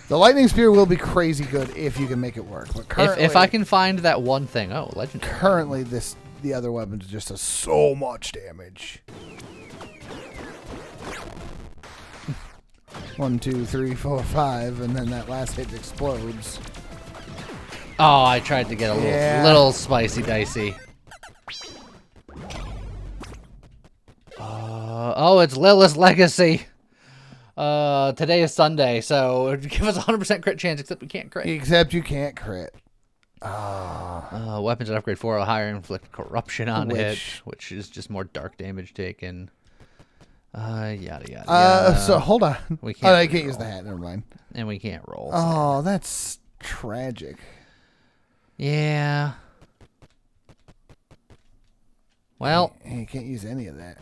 the lightning spear will be crazy good if you can make it work. But currently, if I can find that one thing, legendary. Currently, the other weapon just does so much damage. 1, 2, 3, 4, 5, and then that last hit explodes. Oh, I tried to get a little spicy dicey. It's Lilith's Legacy. Today is Sunday, so give us a 100% crit chance, except we can't crit. Except you can't crit. Weapons at upgrade 4 or higher inflict corruption on hit, which is just more dark damage taken. Yada yada. So hold on. We can't. I can't use the hat. Never mind. And we can't roll. Oh, that's tragic. Yeah. Well, you can't use any of that.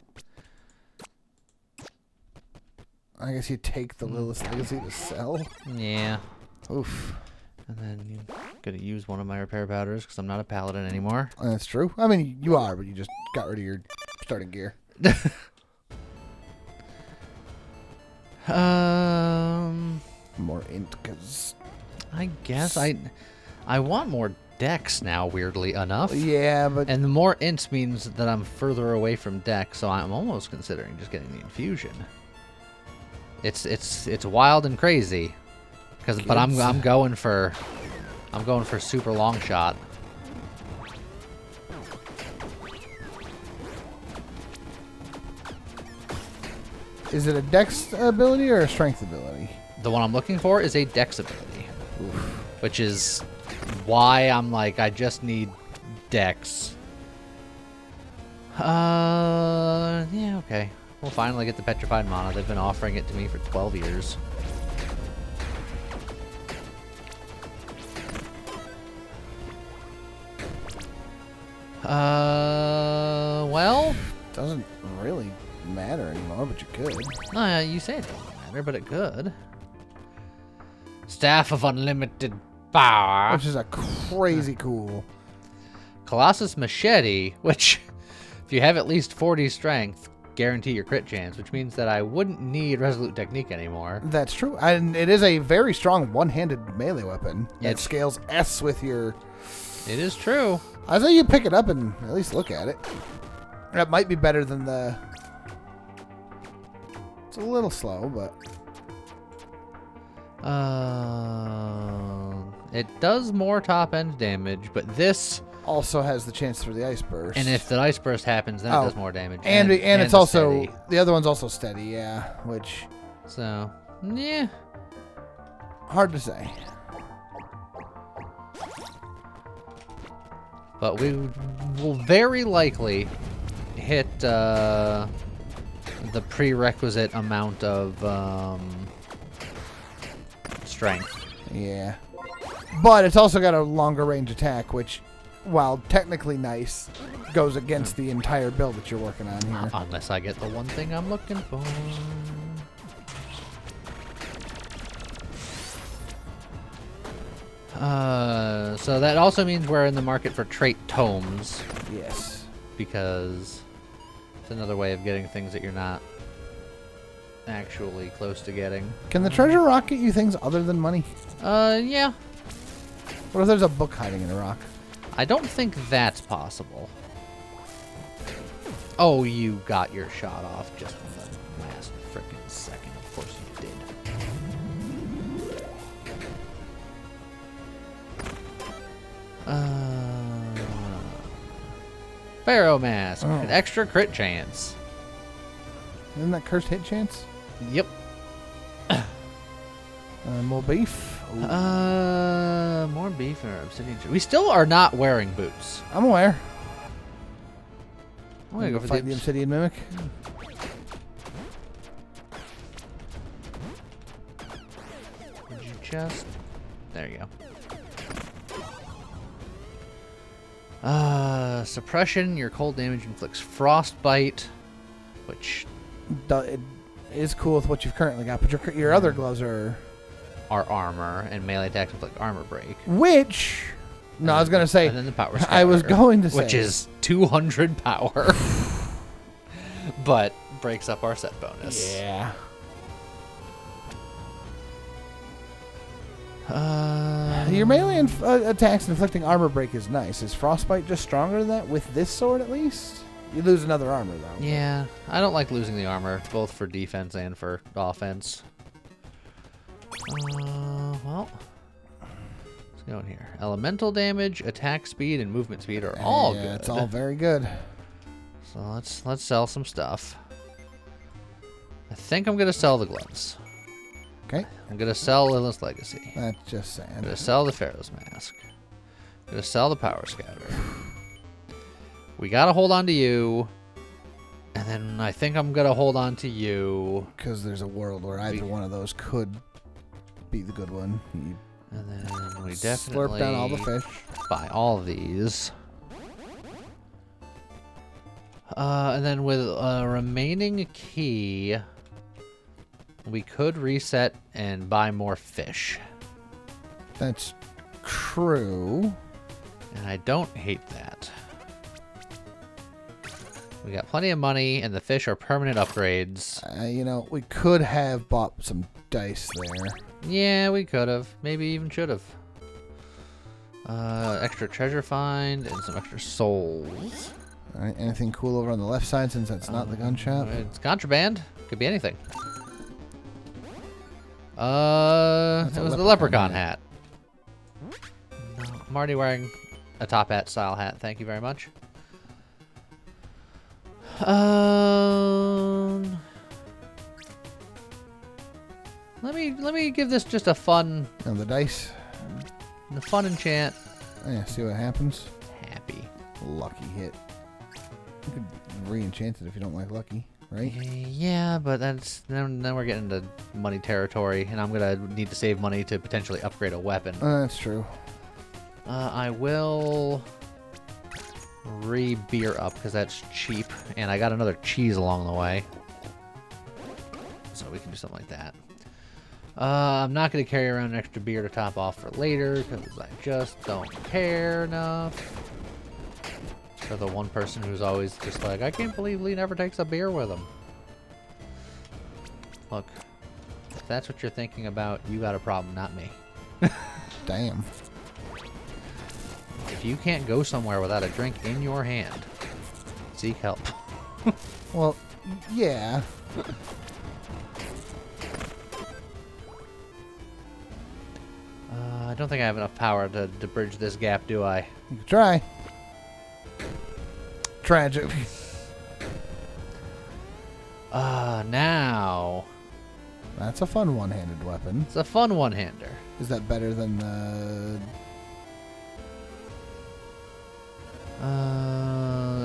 I guess you take the Lilith's Legacy to sell. Yeah. Oof. And then you're gonna use one of my repair powders because I'm not a paladin anymore. That's true. I mean, you are, but you just got rid of your starting gear. More int, because I guess I want more dex now, weirdly enough. Yeah, but and the more int means that I'm further away from dex, so I'm almost considering just getting the infusion. It's wild and crazy, but I'm going for super long shot. Is it a dex ability or a strength ability? The one I'm looking for is a dex ability. Oof. Which is why I'm like, I just need dex. Yeah, okay. We'll finally get the petrified mana. They've been offering it to me for 12 years. Well, doesn't really matter anymore, but you could. No, you say it doesn't better, but it could. Staff of Unlimited Power. Which is a crazy cool. Colossus Machete, which, if you have at least 40 strength, guarantee your crit chance, which means that I wouldn't need Resolute Technique anymore. That's true. And it is a very strong one-handed melee weapon. It scales S with your... It is true. I say you pick it up and at least look at it. That might be better than the... It's a little slow, but... It does more top-end damage, but this... also has the chance for the Ice Burst. And if the Ice Burst happens, then it does more damage. And it's also... steady. The other one's also steady, yeah. Which... So, yeah. Hard to say. But we will very likely hit the prerequisite amount of strength. Yeah. But it's also got a longer range attack, which, while technically nice, goes against the entire build that you're working on here. Unless I get the one thing I'm looking for. So that also means we're in the market for trait tomes. Yes. Because it's another way of getting things that you're not actually close to getting. Can the treasure rock get you things other than money? Yeah. What if there's a book hiding in a rock? I don't think that's possible. Oh, you got your shot off just in the last frickin' second. Of course you did. Pharaoh Mask. An extra crit chance. Isn't that cursed hit chance? Yep. More beef? Ooh. More beef or obsidian. We still are not wearing boots. I'm aware. I'm gonna go for fight the obsidian mimic. Did you just... There you go. Suppression. Your cold damage inflicts frostbite, which It is cool with what you've currently got, but your other gloves are armor, and melee attacks inflict armor break. Which... No, I was going to say... And then the power scatter, I was going to say... Which is 200 power. But breaks up our set bonus. Yeah. Your melee attacks inflicting armor break is nice. Is frostbite just stronger than that with this sword at least? You lose another armor though. Yeah, I don't like losing the armor, both for defense and for offense. Well, let's go in here. Elemental damage, attack speed, and movement speed are all good. It's all very good. So let's sell some stuff. I think I'm gonna sell the gloves. Okay. I'm gonna sell Lilith's Legacy. That's just saying. I'm gonna sell the Pharaoh's Mask. I'm gonna sell the Power Scatter. We gotta hold on to you. And then I think I'm gonna hold on to you. Because there's a world where either one of those could be the good one. You and then we definitely slurp down all the fish. Buy all of these. And then with a remaining key, we could reset and buy more fish. That's true. And I don't hate that. We got plenty of money, and the fish are permanent upgrades. You know, we could have bought some dice there. Yeah, we could have. Maybe even should have. Extra treasure find and some extra souls. All right, anything cool over on the left side since that's not the gun shop? It's contraband. Could be anything. It was the leprechaun hat. No, I'm already wearing a top hat style hat. Thank you very much. Let me give this just a fun. And the dice. The fun enchant. Yeah, see what happens. Happy. Lucky hit. You could re-enchant it if you don't like lucky, right? Yeah, but that's then we're getting into money territory, and I'm gonna need to save money to potentially upgrade a weapon. That's true. I will re-beer up because that's cheap, and I got another cheese along the way. so we can do something like that. I'm not going to carry around an extra beer to top off for later, because I just don't care enough. For the one person who's always just like, I can't believe Lee never takes a beer with him. Look, if that's what you're thinking about, you got a problem, not me. Damn. If you can't go somewhere without a drink in your hand, seek help. Well, yeah. I don't think I have enough power to bridge this gap, do I? You can try. Tragic. Now. That's a fun one-handed weapon. It's a fun one-hander. Is that better than the...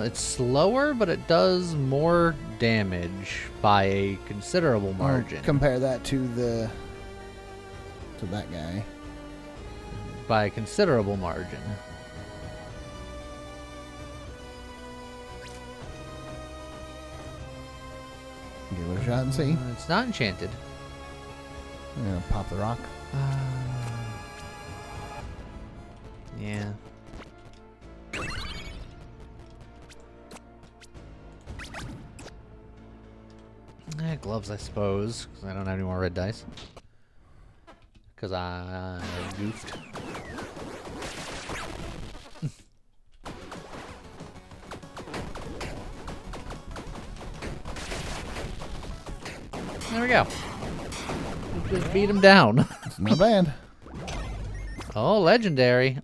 It's slower, but it does more damage by a considerable margin. Compare that to the... to that guy. By a considerable margin. Give it a shot and see. It's not enchanted. Yeah, pop the rock. Yeah. Gloves, I suppose, because I don't have any more red dice. Because I goofed. There we go. Just beat him down. It's not bad. Oh, legendary.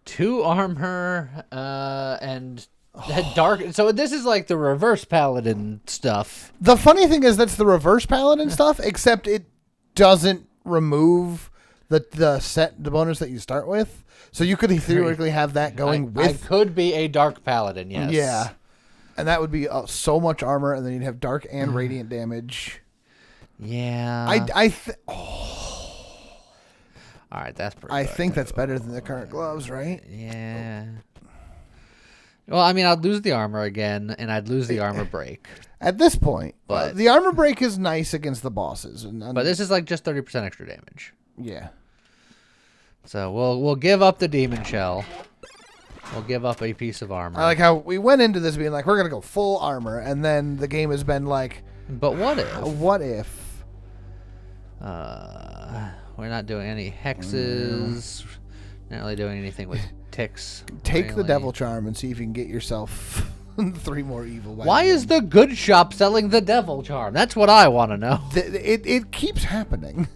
2 armor and dark. So this is like the reverse paladin stuff. The funny thing is that's the reverse paladin stuff, except it doesn't remove the bonus that you start with. So you could theoretically have that going with. I could be a dark paladin, yes. Yeah. And that would be so much armor, and then you'd have dark and radiant damage. Yeah. All right, that's pretty I good. think that's better than the current gloves, right? Yeah. Well, I mean, I'd lose the armor again, and I'd lose the armor break. At this point. But the armor break is nice against the bosses. But this is like just 30% extra damage. Yeah. So we'll give up the demon shell. We'll give up a piece of armor. I like how we went into this being like, we're going to go full armor, and then the game has been like... But what if? What if? We're not doing any hexes. Not really doing anything with ticks. Take really. the devil charm and see if you can get yourself 3 more evil. Why is the good shop selling the devil charm? That's what I want to know. It keeps happening.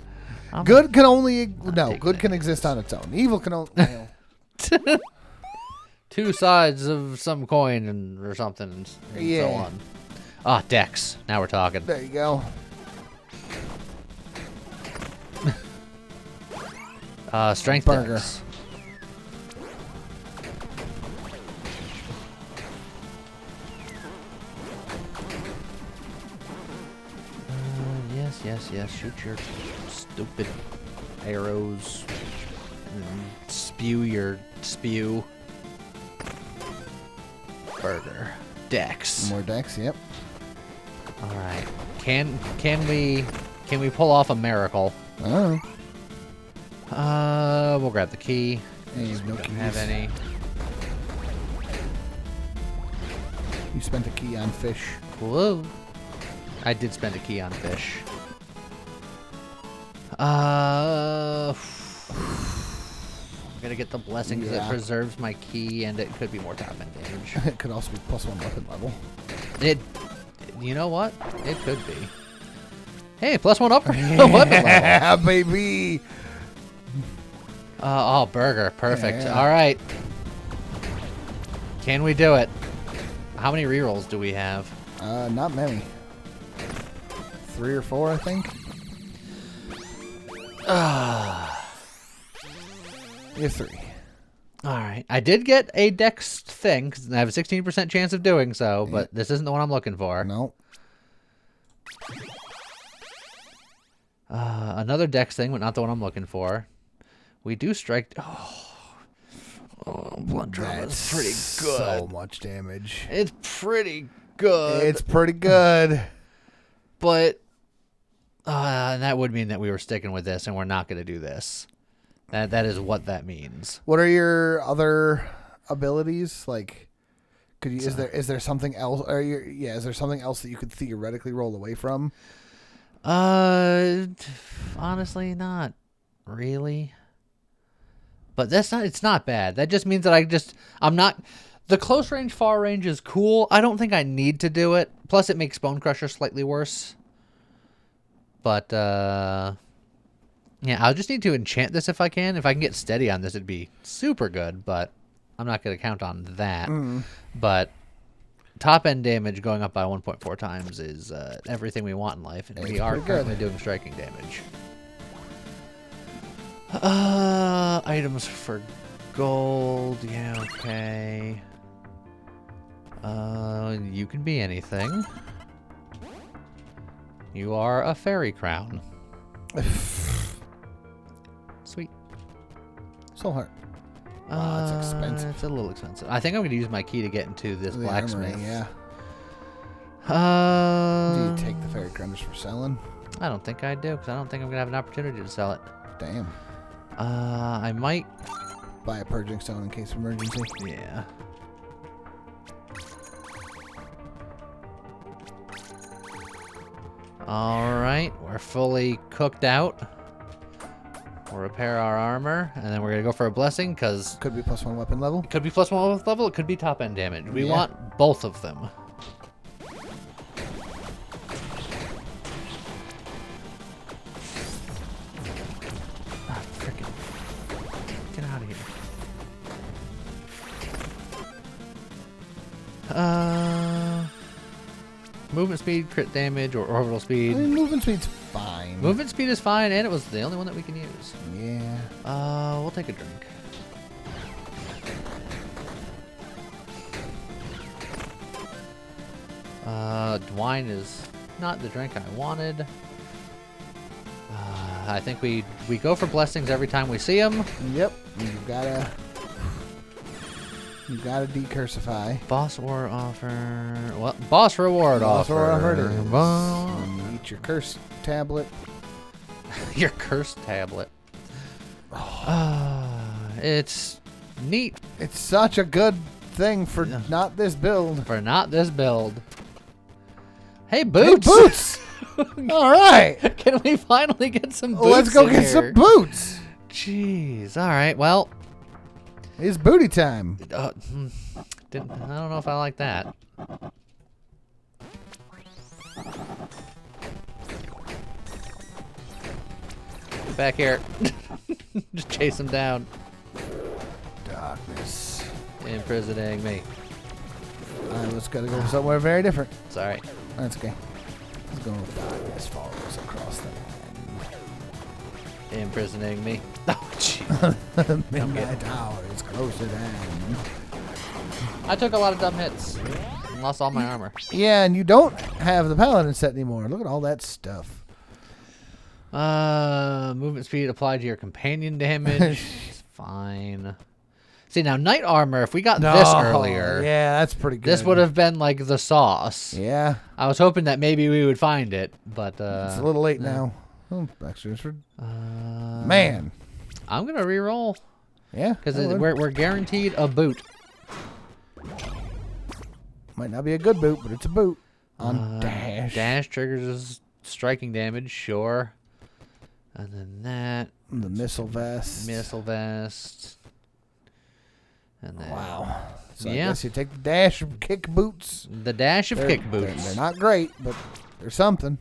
Good can only... No, good can exist on its own. Evil can only... 2 sides of some coin or something and so on. Ah, Dex. Now we're talking. There you go. Strength Burger. Dex. Yes. Shoot your stupid arrows. And spew your spew. Burger. Dex. More Dex, yep. All right. Can we pull off a miracle? Oh. We'll grab the key. You We don't have any. You spent a key on fish. Whoa. I did spend a key on fish. I'm gonna get the blessing because it preserves my key and it could be more top end damage. It could also be +1 weapon level. You know what? It could be. Hey, +1 upgrade. Weapon level. Yeah, baby. Oh, burger. Perfect. Yeah. All right. Can we do it? How many rerolls do we have? Not many. 3 or 4, I think. You're 3. All right. I did get a dex thing because I have a 16% chance of doing so, but this isn't the one I'm looking for. No. Another dex thing, but not the one I'm looking for. We do strike. Blood trauma is pretty good. So much damage. It's pretty good. It's pretty good. But that would mean that we were sticking with this, and we're not going to do this. That is what that means. What are your other abilities? Like, could you? Is there something else? Is there something else that you could theoretically roll away from? Honestly, not really. But it's not bad. That just means that I'm not. The close range, far range is cool. I don't think I need to do it. Plus, it makes Bone Crusher slightly worse. But, yeah, I'll just need to enchant this if I can. If I can get steady on this, it'd be super good. But I'm not going to count on that. But top end damage going up by 1.4 times is everything we want in life. And we are currently doing striking damage. Items for gold. Yeah, okay. You can be anything. You are a fairy crown. Sweet. So hard. Wow, that's expensive. It's a little expensive. I think I'm going to use my key to get into this blacksmith. Armory, yeah. Do you take the fairy crown just for selling? I don't think I do, because I don't think I'm going to have an opportunity to sell it. Damn. I might buy a purging stone in case of emergency. Yeah. Alright, we're fully cooked out. We'll repair our armor, and then we're going to go for a blessing, because... Could be +1 weapon level. It could be +1 weapon level, it could be top-end damage. We want both of them. Ah, frickin'. Get out of here. Movement speed, crit damage, or orbital speed. I mean, movement speed's fine. Movement speed is fine, and it was the only one that we can use. Yeah. We'll take a drink. Wine is not the drink I wanted. I think we go for blessings every time we see them. Yep. You gotta decursify. Boss or offer. Well, boss reward offer. Boss reward offer. Eat your curse tablet. Your curse tablet. It's neat. It's such a good thing for not this build. For not this build. Hey, boots! Hey, boots! All right. Can we finally get some boots? Let's go get some boots. Jeez. All right. Well, it's booty time. I don't know if I like that. Get back here. Just chase him down. Darkness. Imprisoning me. Alright, let's gotta go somewhere very different. Sorry. That's okay. Let's go with darkness follows across the land. Imprisoning me. Oh, jeez. Midnight hour is close at hand. I took a lot of dumb hits and lost all my armor. Yeah, and you don't have the Paladin set anymore. Look at all that stuff. Movement speed applied to your companion damage. It's fine. See, now, night armor, if we got this earlier... Yeah, that's pretty good. This would have been, like, the sauce. Yeah. I was hoping that maybe we would find it, but... it's a little late now. Oh, extras for... Man. I'm going to re-roll. Yeah. Because we're guaranteed a boot. Might not be a good boot, but it's a boot. On dash. Dash triggers striking damage, sure. And then that. The missile vest. Missile vest. And then, wow. So I guess you take the dash of kick boots. The dash of kick boots. They're not great, but they're something.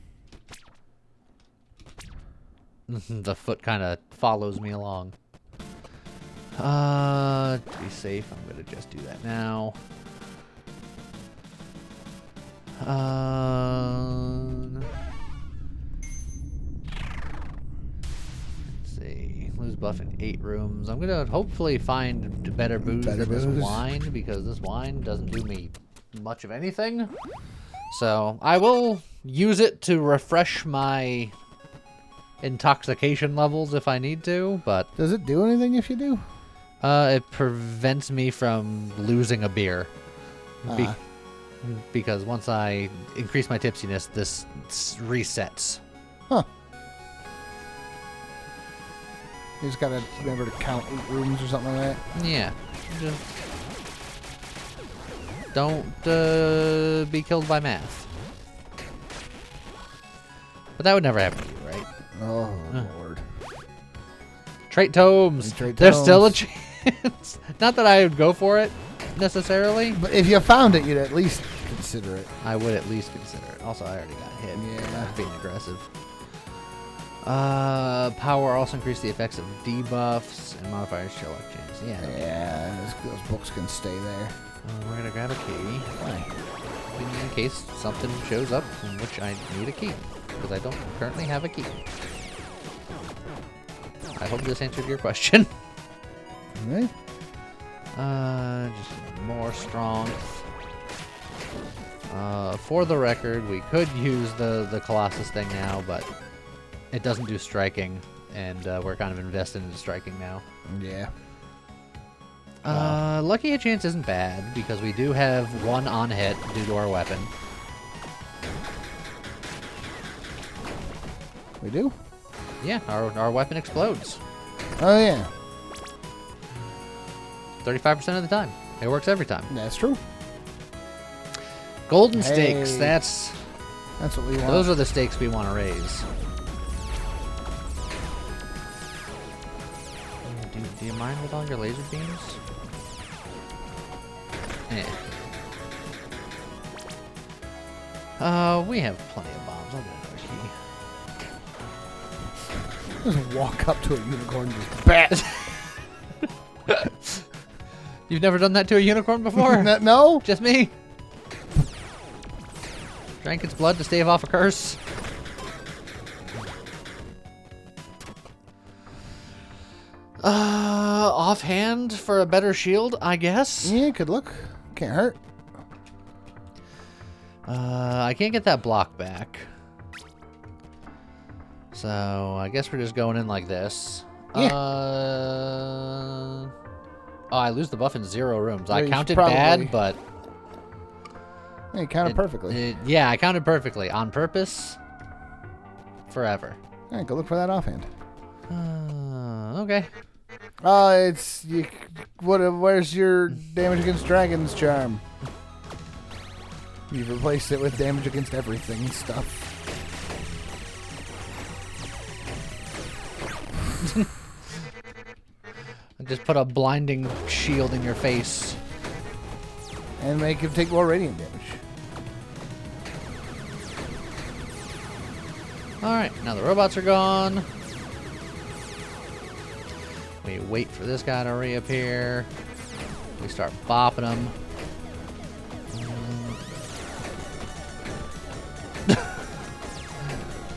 The foot kind of follows me along. To be safe, I'm going to just do that now. Let's see. Lose buff in 8 rooms. I'm going to hopefully find better booze than this wine, because this wine doesn't do me much of anything. So I will use it to refresh my intoxication levels if I need to, but... Does it do anything if you do? It prevents me from losing a beer. because once I increase my tipsiness, this resets. Huh. You just gotta remember to count 8 rooms or something like that. Yeah. Just don't be killed by math. But that would never happen to you, right? Oh, Lord. Trait tomes. There's still a chance. Not that I would go for it, necessarily. But if you found it, you'd at least consider it. I would at least consider it. Also, I already got hit. Yeah. Being aggressive. Power also increase the effects of debuffs and modifiers show up changes. Yeah, those books can stay there. We're gonna grab a key. Why? In case something shows up in which I need a key. Because I don't currently have a key. I hope this answered your question. Okay. Just more strength. For the record, we could use the Colossus thing now, but it doesn't do striking, and we're kind of invested into striking now. Yeah. Lucky a chance isn't bad, because we do have 1 on hit due to our weapon. We do? Yeah, our weapon explodes. Oh, yeah. 35% of the time. It works every time. That's true. Golden stakes, that's what we want. those are the stakes we want to raise. Do you mind with all your laser beams? We have plenty of bombs. I'll get another key. Just walk up to a unicorn and just bat. You've never done that to a unicorn before? No? Just me? Drank its blood to stave off a curse? Offhand for a better shield, I guess? Yeah, could look. Can't hurt. I can't get that block back. So, I guess we're just going in like this. Yeah. Oh, I lose the buff in 0 rooms. I you counted probably- bad, but... Yeah, you counted perfectly. Yeah, I counted perfectly. On purpose. Forever. Yeah, go look for that offhand. Okay. It's... Where's your damage against dragons charm? You've replaced it with damage against everything stuff. Just put a blinding shield in your face. And make him take more radiant damage. Alright, now the robots are gone. We wait for this guy to reappear. We start bopping him.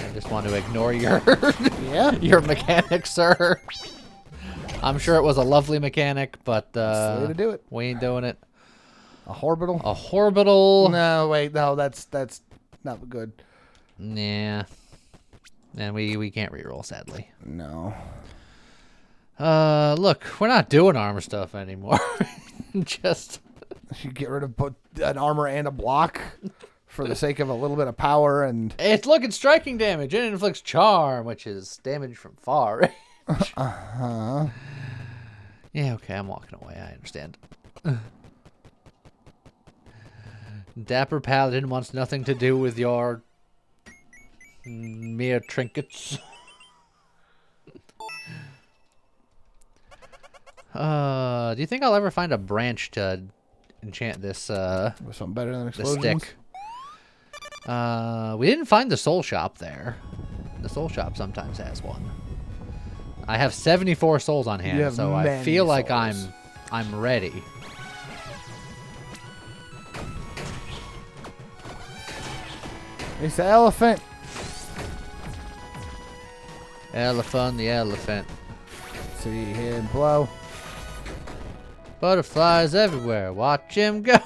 I just want to ignore your your mechanic, sir. I'm sure it was a lovely mechanic, but That's the way to do it. We ain't doing it. A orbital? A orbital. No, wait, no, that's not good. Yeah. And we can't reroll, sadly. No. Look, we're not doing armor stuff anymore. Just You get rid of both an armor and a block for the sake of a little bit of power and... it's striking damage. It inflicts charm, which is damage from far range. Uh-huh. Yeah, okay, I'm walking away. I understand. Dapper Paladin wants nothing to do with your mere trinkets. Do you think I'll ever find a branch to enchant this With something better than this explosions? stick? We didn't find the soul shop there. The soul shop sometimes has one. I have 74 souls on You hand, have so I many feel like souls. I'm ready. It's the elephant. Elephant, the elephant. See him blow. Butterflies everywhere. Watch him go.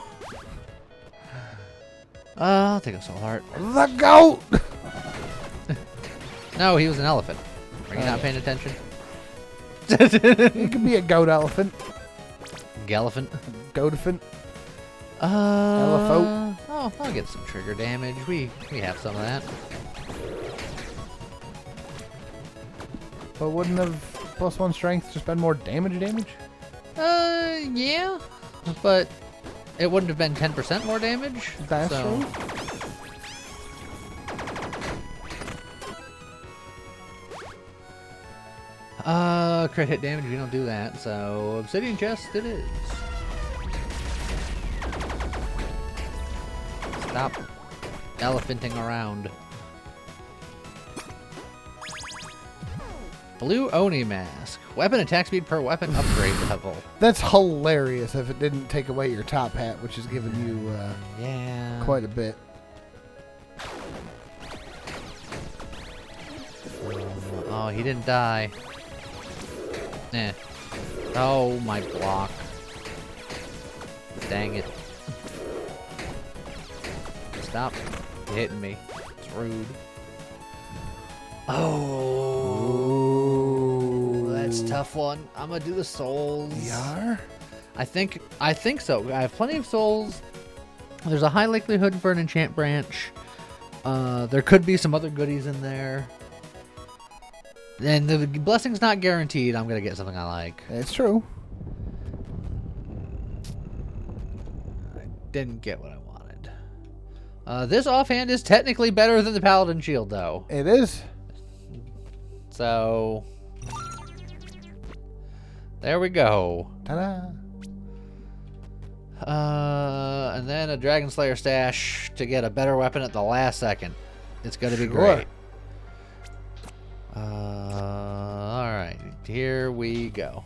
I'll take a soul heart. The goat! No, he was an elephant. Are you not paying attention? It could be a goat elephant. Gelephant. Goat-elephant. LFO. Oh, I'll get some trigger damage. We have some of that. But wouldn't have +1 strength just been more damage? Yeah. But it wouldn't have been 10% more damage. That's so. true. Crit hit damage, we don't do that, so obsidian chest it is. Stop elephanting around. Blue Oni mask. Weapon attack speed per weapon upgrade level. That's hilarious if it didn't take away your top hat, which is giving you yeah, quite a bit. Oh, he didn't die. Eh. Oh, my block. Dang it. Stop hitting me. It's rude. Oh, that's a tough one. I'm gonna do the souls. VR? I think so. I have plenty of souls. There's a high likelihood for an enchant branch. There could be some other goodies in there. And the blessing's not guaranteed. I'm gonna get something I like. It's true. I didn't get what I wanted. This offhand is technically better than the Paladin shield, though. It is. So there we go. Ta-da. And then a Dragon Slayer stash to get a better weapon at the last second. It's gonna be Sure. great. All right, here we go.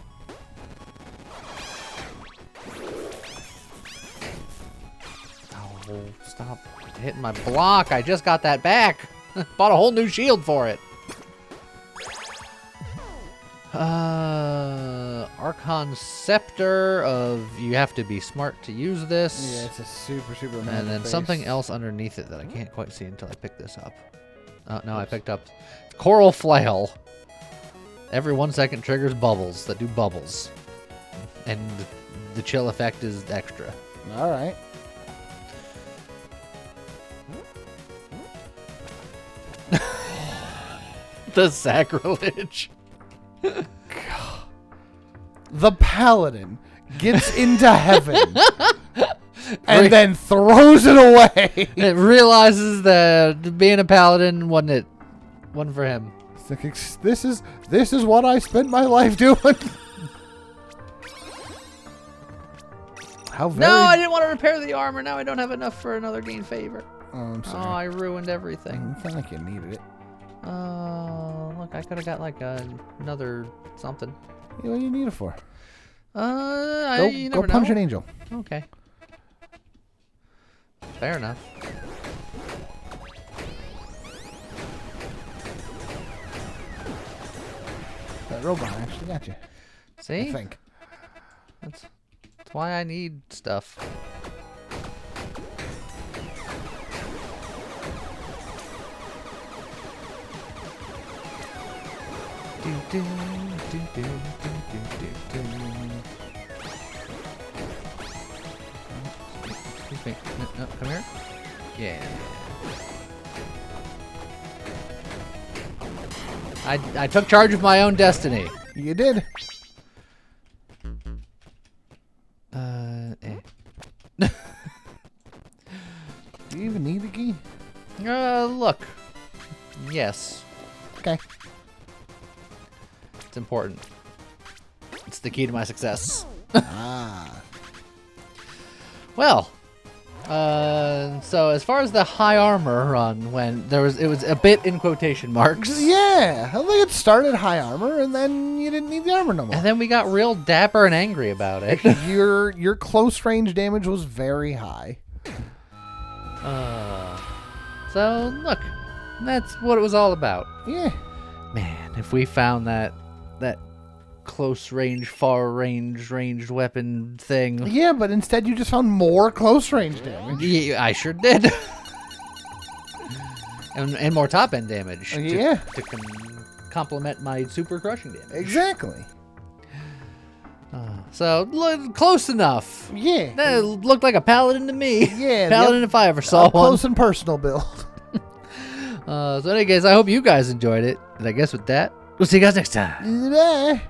Oh, stop hitting my block. I just got that back. Bought a whole new shield for it. Archon Scepter of you have to be smart to use this. Yeah, it's a super And then something else underneath it that I can't quite see until I pick this up. Oh, no, I picked up Coral Flail. Every 1 second triggers bubbles that do bubbles. And the chill effect is extra. All right. The sacrilege. The Paladin gets into heaven and then throws it away. It realizes that being a paladin wasn't for him. It's like, this is what I spent my life doing. How very... No, I didn't want to repair the armor. Now I don't have enough for another gain favor. Oh, I'm Oh, sorry. I ruined everything. I felt like you needed it. Oh, look, I could have got like another something. What do you need it for? You Go never punch know. an angel. Okay. Fair enough. That robot actually got you. See? I think. That's why I need stuff. Excuse me. No, come here. Yeah. I took charge of my own destiny. You did. Do you even need the key? Look. Yes. Okay. It's important. It's the key to my success. Ah. Well, so as far as the high armor run went, it was a bit in quotation marks. Yeah. I think it started high armor, and then you didn't need the armor no more. And then we got real dapper and angry about it. Your close range damage was very high. So look, that's what it was all about. Yeah. Man, if we found that close range, far range, ranged weapon thing. Yeah, but instead you just found more close range damage. Yeah, I sure did. and more top end damage. Yeah. To complement my super crushing damage. Exactly. So, close enough. Yeah. That looked like a paladin to me. Yeah. Paladin if I ever saw one. Close and personal build. So, anyways, I hope you guys enjoyed it. And I guess with that, we'll see you guys next time. Bye.